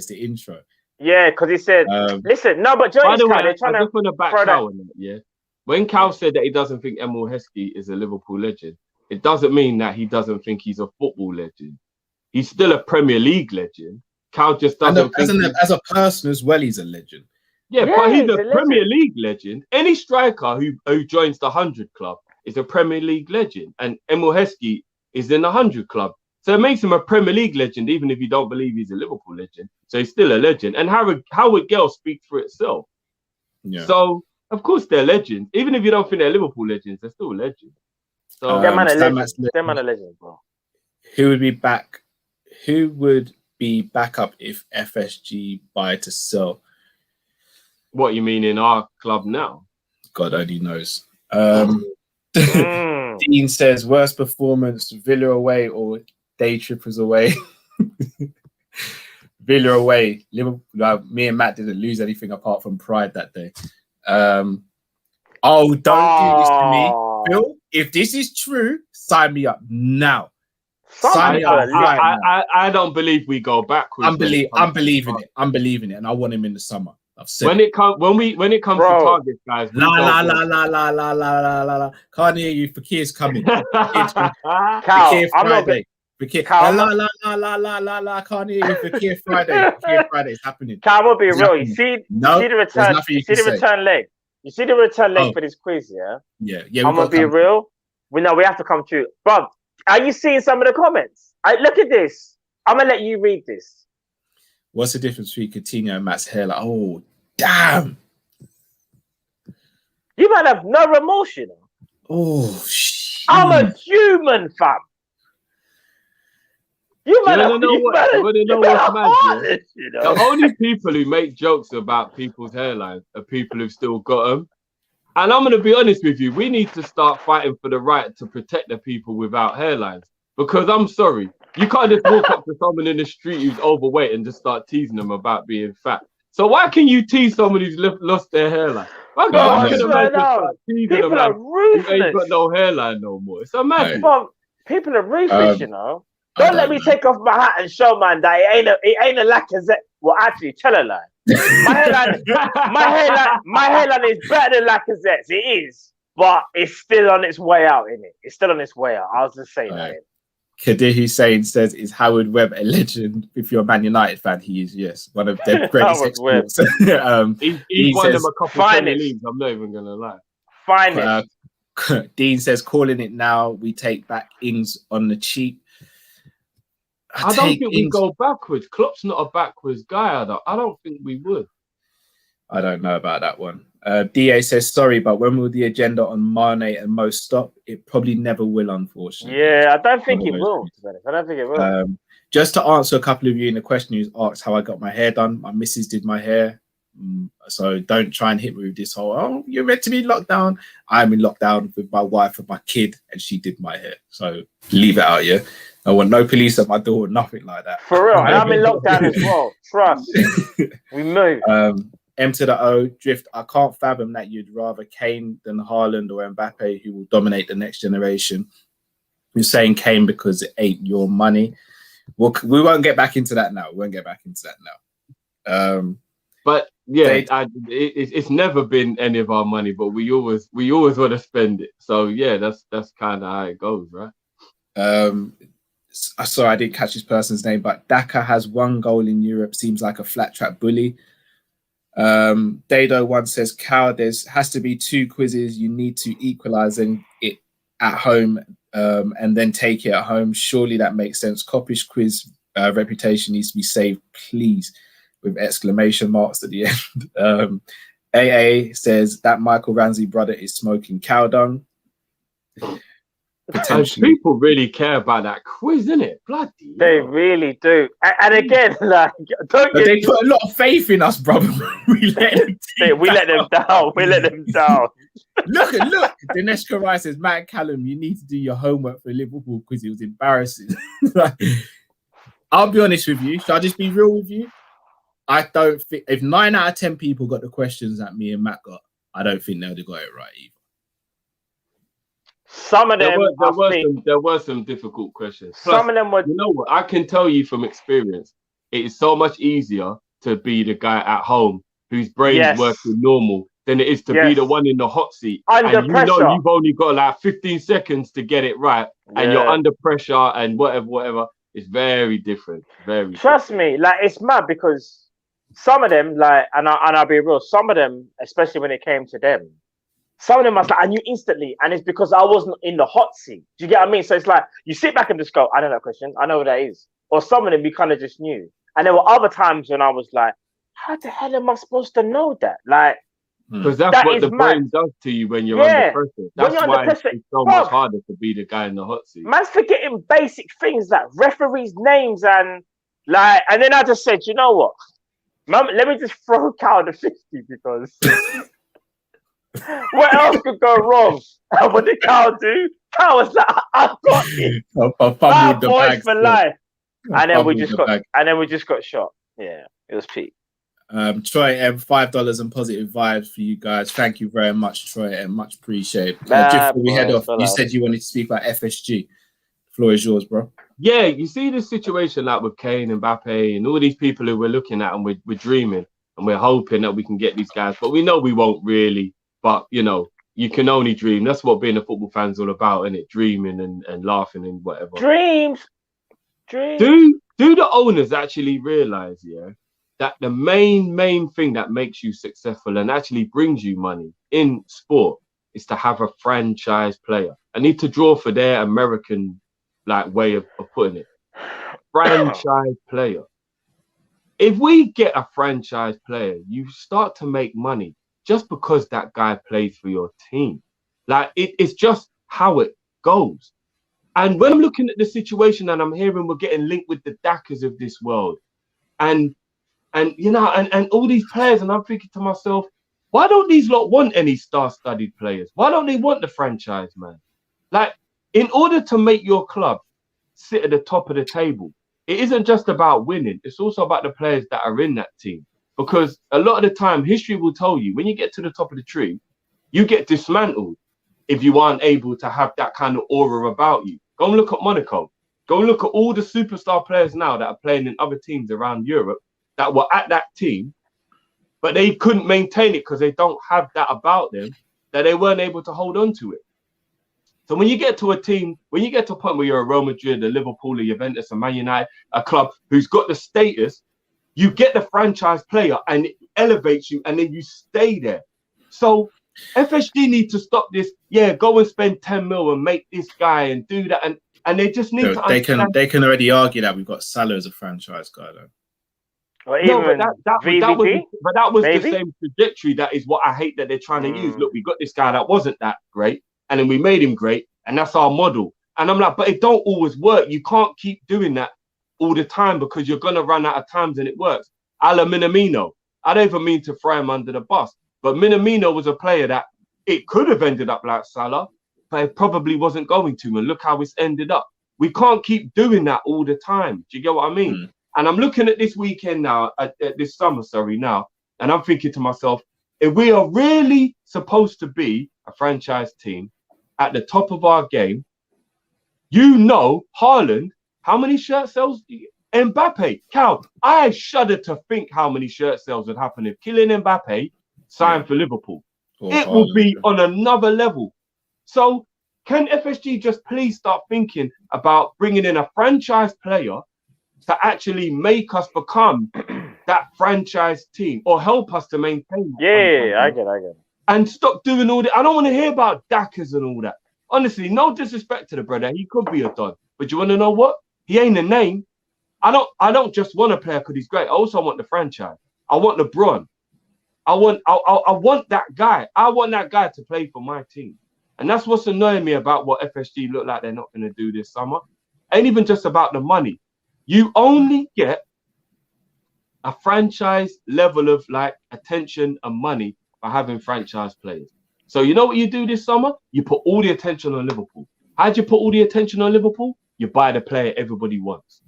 the intro. Yeah, because he said, listen, no, but Johnny's they're trying to put a back Cal on it, yeah. When Cal said that he doesn't think Emil Heskey is a Liverpool legend, it doesn't mean that he doesn't think he's a football legend. He's still a Premier League legend. Cal just doesn't think as a person as well, he's a legend. Yeah, but he's a Premier League legend. Any striker who joins the 100 club is a Premier League legend, and Emil Heskey is in the 100 club. So it makes him a Premier League legend, even if you don't believe he's a Liverpool legend. So he's still a legend. And Howard Gale speaks for itself. Yeah. So, of course, they're legends. Even if you don't think they're Liverpool legends, they're still legends. So, they're man of legends, bro. Who would be back up if FSG buy to sell? What you mean in our club now? God only knows. Dean says, worst performance, Villa away or day trippers away? Villa away. Liverpool, me and Matt didn't lose anything apart from pride that day. Don't do this to me. Phil, if this is true, sign me up now. Sign me up I don't believe we go backwards. I'm believing it. And I want him in the summer. I've said when it comes to Bro. targets, guys. la la la la la la la la la la. Can't hear you. Fakir's coming. Cal, Fakir I'm not. Friday. Fakir. Cal, La la la la la la la. Can't hear you. Fakir Friday. Fakir Friday. It's happening. Cal, I'm gonna be It's real. happening. You see No, the there's return. nothing You you see can the say. return leg. You see the return leg Oh. for this quiz, yeah? Yeah. I'm gonna be real. We have to come to. But are you seeing some of the comments? Look at this. I'm gonna let you read this. What's the difference between Coutinho and Matt's hair? Like, oh, damn. You might have no remorse, you know. Oh, shit. I'm a human, fam. You might have. You wanna know what's mad? You know? The only people who make jokes about people's hairlines are people who've still got them. And I'm going to be honest with you, we need to start fighting for the right to protect the people without hairlines. Because I'm sorry, you can't just walk up to someone in the street who's overweight and just start teasing them about being fat. So why can you tease someone who's lost their hairline? Why No, can I a swear man just start teasing a People are man who ain't ruthless. got no hairline no more? It's a madness. But people are ruthless, you know. I Don't let me know. take off my hat and show man that it ain't a Lacazette. Well, actually, tell a lie. My hairline is better than Lacazette's. It is, but it's still on its way out, isn't it? It's still on its way out. I was just saying that. Kadir Hussein says, is Howard Webb a legend? If you're a Man United fan, he is, yes. One of their greatest exports. He's won them a couple of finest. leagues, I'm not even going to lie. Finest. Dean says, calling it now, we take back Ings on the cheap. I don't think we go backwards. Klopp's not a backwards guy. I don't think we would. I don't know about that one. DA says, sorry, but when will the agenda on Mane and Mo stop? It probably never will, unfortunately. Yeah, I don't think it will. I don't think it will. Just to answer a couple of you in the question who's asked how I got my hair done, my missus did my hair. So don't try and hit me with this whole, oh, you're meant to be locked down. I'm in lockdown with my wife and my kid, and she did my hair. So leave it out, yeah? I want no police at my door, nothing like that. For real, and I'm in lockdown as well. Trust. We move. M to the O, Drift, I can't fathom that you'd rather Kane than Haaland or Mbappe, who will dominate the next generation. You're saying Kane because it ain't your money. We won't get back into that now. But yeah, it's never been any of our money, but we always want to spend it. So yeah, that's kind of how it goes, right? Sorry, I didn't catch this person's name, but Daka has one goal in Europe. Seems like a flat track bully. Dado once says, Cal, there has to be 2 quizzes. You need to equalize it at home and then take it at home. Surely that makes sense. Kopish quiz reputation needs to be saved, please, with exclamation marks at the end. AA says that Michael Ramsey brother is smoking cow dung. People really care about that quiz, innit? Bloody they really do. And again, like, they put a lot of faith in us, brother. we let them down. We let them down. Look. Dinesh Rice says, Matt Callum, you need to do your homework for Liverpool because it was embarrassing. I'll be honest with you. Shall I just be real with you? I don't think if 9 out of 10 people got the questions that me and Matt got, I don't think they'd have got it right either. Some of them, there were some difficult questions. Plus, some of them were. You know what? I can tell you from experience, it is so much easier to be the guy at home whose brain's working normal than it is to be the one in the hot seat. Under pressure. You know you've only got like 15 seconds to get it right, and you're under pressure and whatever. It's very different. Very. Trust me, like it's mad because some of them, like, and I'll be real. Some of them, especially when it came to them. Some of them I was like, I knew instantly, and it's because I wasn't in the hot seat. Do you get what I mean? So it's like you sit back and just go, I know that question, I know what that is. Or some of them we kind of just knew. And there were other times when I was like, how the hell am I supposed to know that? Like, because that's what the brain does to you when you're under pressure. That's why it's so much harder to be the guy in the hot seat. Man's forgetting basic things like referees' names and like, and then I just said, you know what? Let me just throw Cal the 50 because. What else could go wrong? What did Cal do? Cal was like, I've got it. Bad boys for life. And then we just got shot. Yeah, it was peak. Troy M, $5 and positive vibes for you guys. Thank you very much, Troy M. Much appreciated. Just before we head off, you said you wanted to speak about FSG. The floor is yours, bro. Yeah, you see this situation like with Kane and Mbappe and all these people who we're looking at and we're dreaming. and we're hoping that we can get these guys, but we know we won't really. But you know, you can only dream. That's what being a football fan's all about, isn't it? Dreaming and laughing and whatever. Dreams. Do the owners actually realize, yeah, that the main thing that makes you successful and actually brings you money in sport is to have a franchise player? I need to draw for their American way of putting it. Franchise player. If we get a franchise player, you start to make money just because that guy plays for your team. It's just how it goes. And when I'm looking at the situation and I'm hearing we're getting linked with the Dakas of this world, and you know, and all these players, and I'm thinking to myself, why don't these lot want any star-studded players? Why don't they want the franchise, man? In order to make your club sit at the top of the table, it isn't just about winning. It's also about the players that are in that team. Because a lot of the time, history will tell you, when you get to the top of the tree, you get dismantled if you aren't able to have that kind of aura about you. Go and look at Monaco. Go and look at all the superstar players now that are playing in other teams around Europe that were at that team, but they couldn't maintain it because they don't have that about them, that they weren't able to hold on to it. So when you get to a team, when you get to a point where you're a Real Madrid, a Liverpool, a Juventus, a Man United, a club who's got the status, you get the franchise player and it elevates you and then you stay there. So FSG need to stop this. Yeah, go and spend 10 mil and make this guy and do that. And they just need to understand. They can already argue that we've got Salah as a franchise guy, though. Or even that was maybe? the same trajectory. That is what I hate that they're trying to use. Look, we got this guy that wasn't that great, and then we made him great, and that's our model. And I'm like, but it don't always work. You can't keep doing that all the time because you're gonna run out of times and it works. A la Minamino. I don't even mean to throw him under the bus, but Minamino was a player that it could have ended up like Salah, but it probably wasn't going to. And look how it's ended up. We can't keep doing that all the time. Do you get what I mean? And I'm looking at this weekend now, at this summer, now, and I'm thinking to myself, if we are really supposed to be a franchise team at the top of our game, you know, Haaland, how many shirt sales? Mbappe, Cal, I shudder to think how many shirt sales would happen if Kylian Mbappe signed for Liverpool. It will be on another level. So can FSG just please start thinking about bringing in a franchise player to actually make us become that franchise team or help us to maintain? I get it. And stop doing all that. I don't want to hear about Dakas and all that. Honestly, no disrespect to the brother. He could be a don. But you want to know what? He ain't a name. I don't just want a player because he's great. I also want the franchise. I want LeBron. I want that guy. I want that guy to play for my team. And that's what's annoying me about what FSG look like they're not going to do this summer. Ain't even just about the money. You only get a franchise level of attention and money by having franchise players. So you know what you do this summer? You put all the attention on Liverpool. How'd you put all the attention on Liverpool? You buy the player everybody wants.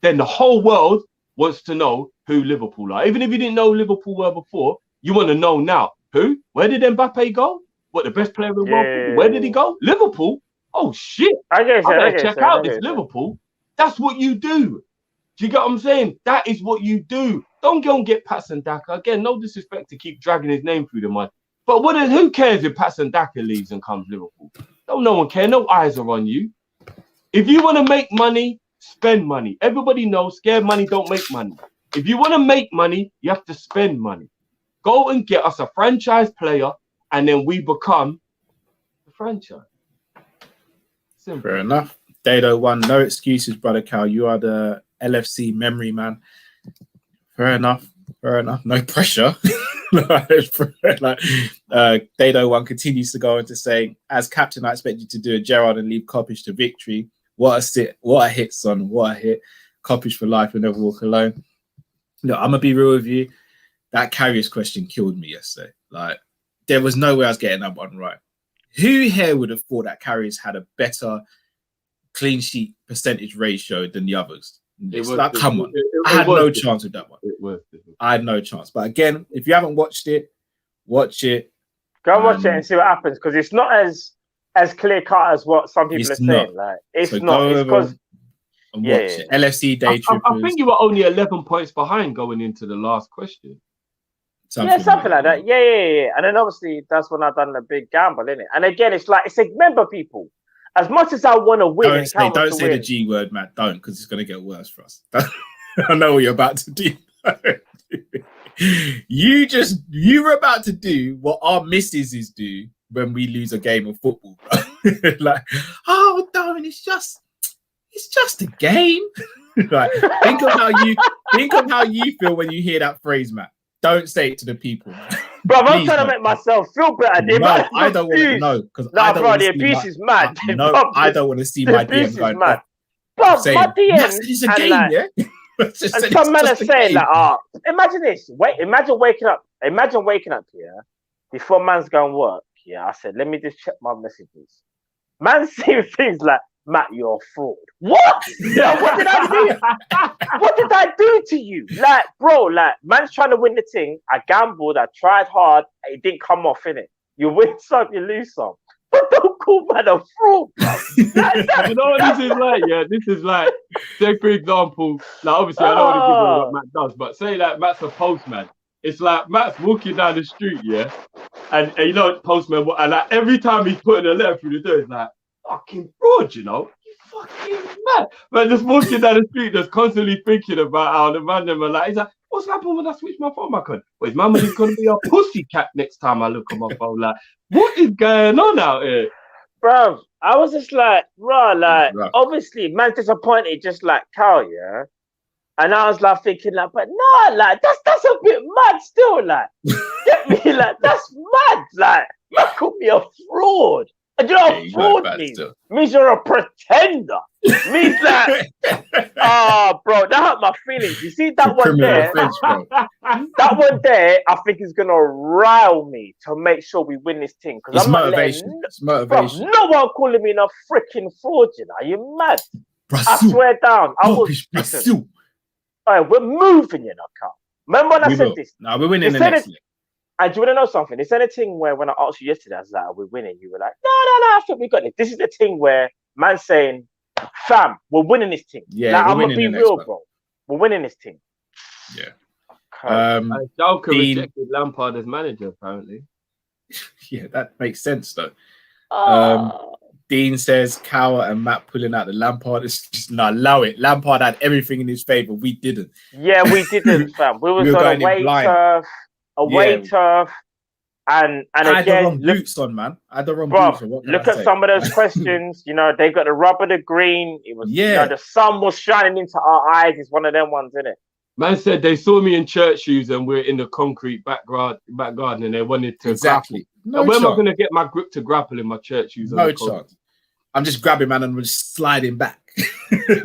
Then the whole world wants to know who Liverpool are. Even if you didn't know who Liverpool were before, you want to know now. Who? Where did Mbappe go? What, the best player in the world? Where did he go? Liverpool? Oh, shit. I better check out this Liverpool. That's what you do. Do you get what I'm saying? That is what you do. Don't go and get Patson Daka. Again, no disrespect to keep dragging his name through the mud. But who cares if Patson Daka leaves and comes Liverpool? No one cares. No eyes are on you. If you want to make money, spend money. Everybody knows scared money don't make money. If you want to make money, you have to spend money. Go and get us a franchise player, and then we become the franchise. Simple. Fair enough. Dado one, no excuses, brother Cal. You are the LFC memory man. Fair enough. No pressure. Dado one continues to go on to say, as captain, I expect you to do a Gerrard and lead Kopish to victory. What a hit, son. What a hit. Kopish for life and never walk alone. Look, I'm gonna be real with you. That Carriers question killed me yesterday. There was no way I was getting that one right. Who here would have thought that Carriers had a better clean sheet percentage ratio than the others? Come on. I had no chance with that one. I had no chance. But again, if you haven't watched it, watch it. Go watch it and see what happens, because it's not as clear cut as what some people are saying. It's not. It's because watch it. LFC day trippers. I think you were only 11 points behind going into the last question. something like that. Yeah. And then obviously that's when I done the big gamble, innit? And again, it's like, it's like, remember, people, as much as I want to win, don't say the G word, Matt. Don't, because it's going to get worse for us. I know what you're about to do. You were about to do what our missuses do when we lose a game of football, bro. Like, oh, darling, it's just a game. Like, think of how you feel when you hear that phrase, Matt. Don't say it to the people, man. Bro, I'm trying to make myself feel better. No, I don't want to know, because the abuse is mad. No, I don't want to see my DM going. Mad. Bro, my DM is a game, like, yeah. And some men are saying that, imagine this. Imagine waking up here before man's going to work. Yeah, I said, let me just check my messages. Man saying things like, Matt, you're a fraud. What? What did I do? What did I do to you? Like, bro, like, man's trying to win the thing. I gambled, I tried hard, it didn't come off, innit? You win some, you lose some. But don't call man a fraud, bro. You know what this is like? Yeah, this is like, say for example, like obviously I don't want to give away what Matt does, but say like Matt's a postman. It's like Matt's walking down the street, yeah, and you know, postman, and like every time he's putting a letter through the door, it's like, fucking fraud, you know? You fucking mad. But just walking down the street, just constantly thinking about how the man them are like, he's like, what's happened when I switch my phone back on? Well, his mama is going to be a pussycat next time I look at my phone. Like, what is going on out here? Bro, I was just like, obviously, man's disappointed, just like Carl, yeah? And I was like thinking, like, but no, like, that's a bit mad still, like. Get me, like, that's mad, like, you call me a fraud. And you know what fraud means? Means you're a pretender. Means like, bro, that hurt my feelings. You see that one there? That one there, I think is gonna rile me to make sure we win this thing. Because I'm motivation. It's motivation. Bro, no one calling me a freaking fraud. You know, are you mad? I swear down. I was. All right, we're moving, you know, Carl. Remember when I said this? No, we're winning the next leg. And do you want to know something? It's a thing where when I asked you yesterday, I was like, we're winning. You were like, no, I think we got it. This is the thing where man's saying, fam, we're winning this thing. Yeah, like, I'm going to be real, bro. We're winning this thing. Yeah. Schalke rejected Lampard as manager, apparently. Yeah, that makes sense, though. Dean says, Cower and Matt pulling out the Lampard. It's just, no, allow it. Lampard had everything in his favour. We didn't. Yeah, we didn't, fam. We were on away turf. And I had again, the wrong boots on, man. I had the wrong boots on. Look at some of those questions. You know, they got the rubber, the green. It was, you know, the sun was shining into our eyes. It's one of them ones, isn't it? Man said they saw me in church shoes and we're in the concrete back garden and they wanted to grapple. No where am I going to get my grip to grapple in my church shoes? No chance. I'm just grabbing, man, and we're just sliding back.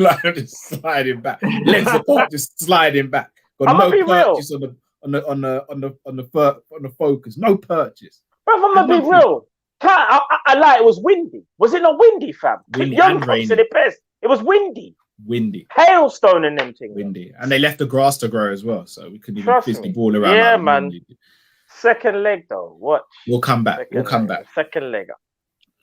Like, I'm just sliding back. Legs apart, just sliding back. Got no purchase on the focus. No purchase. Bro, I'm gonna be real. I like it was windy. Was it not windy, fam? Windy Young and rainy. Said it best. It was windy. Windy. Hailstone and them things. Windy. And they left the grass to grow as well, so we couldn't even fizz the ball around. Yeah, man. Windy. Second leg though. Watch. We'll come back. Second leg.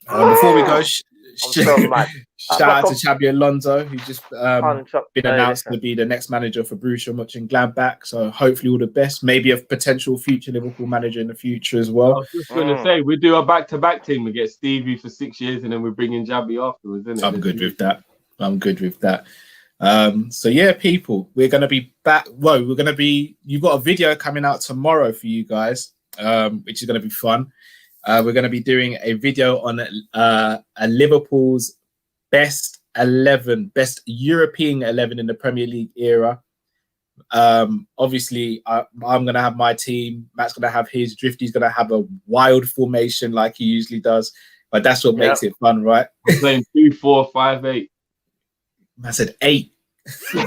Before we go, shout out to Xabi Alonso, who's just been announced to be the next manager for Borussia Mönchengladbach. So hopefully all the best. Maybe a potential future Liverpool manager in the future as well. I was just going to say, we do a back-to-back team. We get Stevie for 6 years and then we bring in Xabi afterwards, isn't it? I'm good with that. So yeah, people, we're going to be back. Whoa, you've got a video coming out tomorrow for you guys, which is going to be fun. We're going to be doing a video on Liverpool's best European 11 in the Premier League era. Obviously, I'm going to have my team. Matt's going to have his. Drifty's going to have a wild formation like he usually does. But that's what makes it fun, right? I'm playing 2-4-5-8. I said 8. Man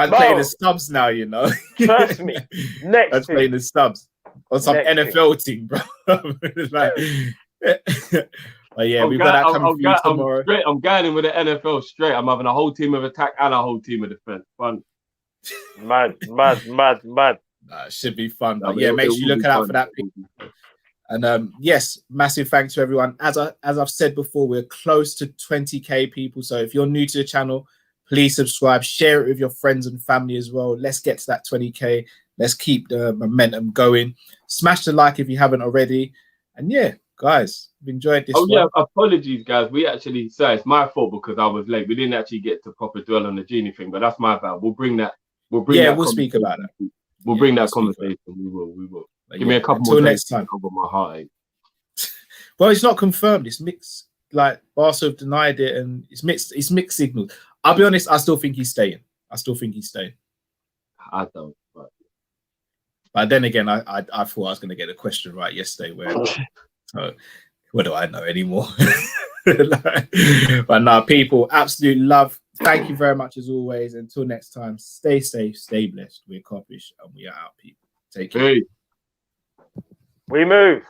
playing the subs now, you know. Trust me. Next playing the subs. On some NFL team, bro. Like, but yeah, we've got that coming for you tomorrow. I'm going in with the NFL straight. I'm having a whole team of attack and a whole team of defense. Fun. Mad. It should be fun. But yeah, make sure you look out for that. And yes, massive thanks to everyone. As I've said before, we're close to 20k people. So if you're new to the channel, please subscribe, share it with your friends and family as well. Let's get to that 20k. Let's keep the momentum going. Smash the like if you haven't already. And yeah, guys, I've enjoyed this. Oh yeah, apologies, guys. We actually, sorry, it's my fault because I was late. We didn't actually get to proper dwell on the Genie thing, but that's my bad. We'll bring that. We'll speak about that. We'll bring that conversation. We will. Give me a couple more days next time. Over my heart. Well, it's not confirmed. It's mixed. Like Barca have denied it, and it's mixed. It's mixed signals. I'll be honest. I still think he's staying. I don't. But then again, I thought I was going to get a question right yesterday. Where, so what do I know anymore? But no, people, absolute love. Thank you very much as always. Until next time, stay safe, stay blessed. We're Kopish and we are out, people. Take care. Hey. We move.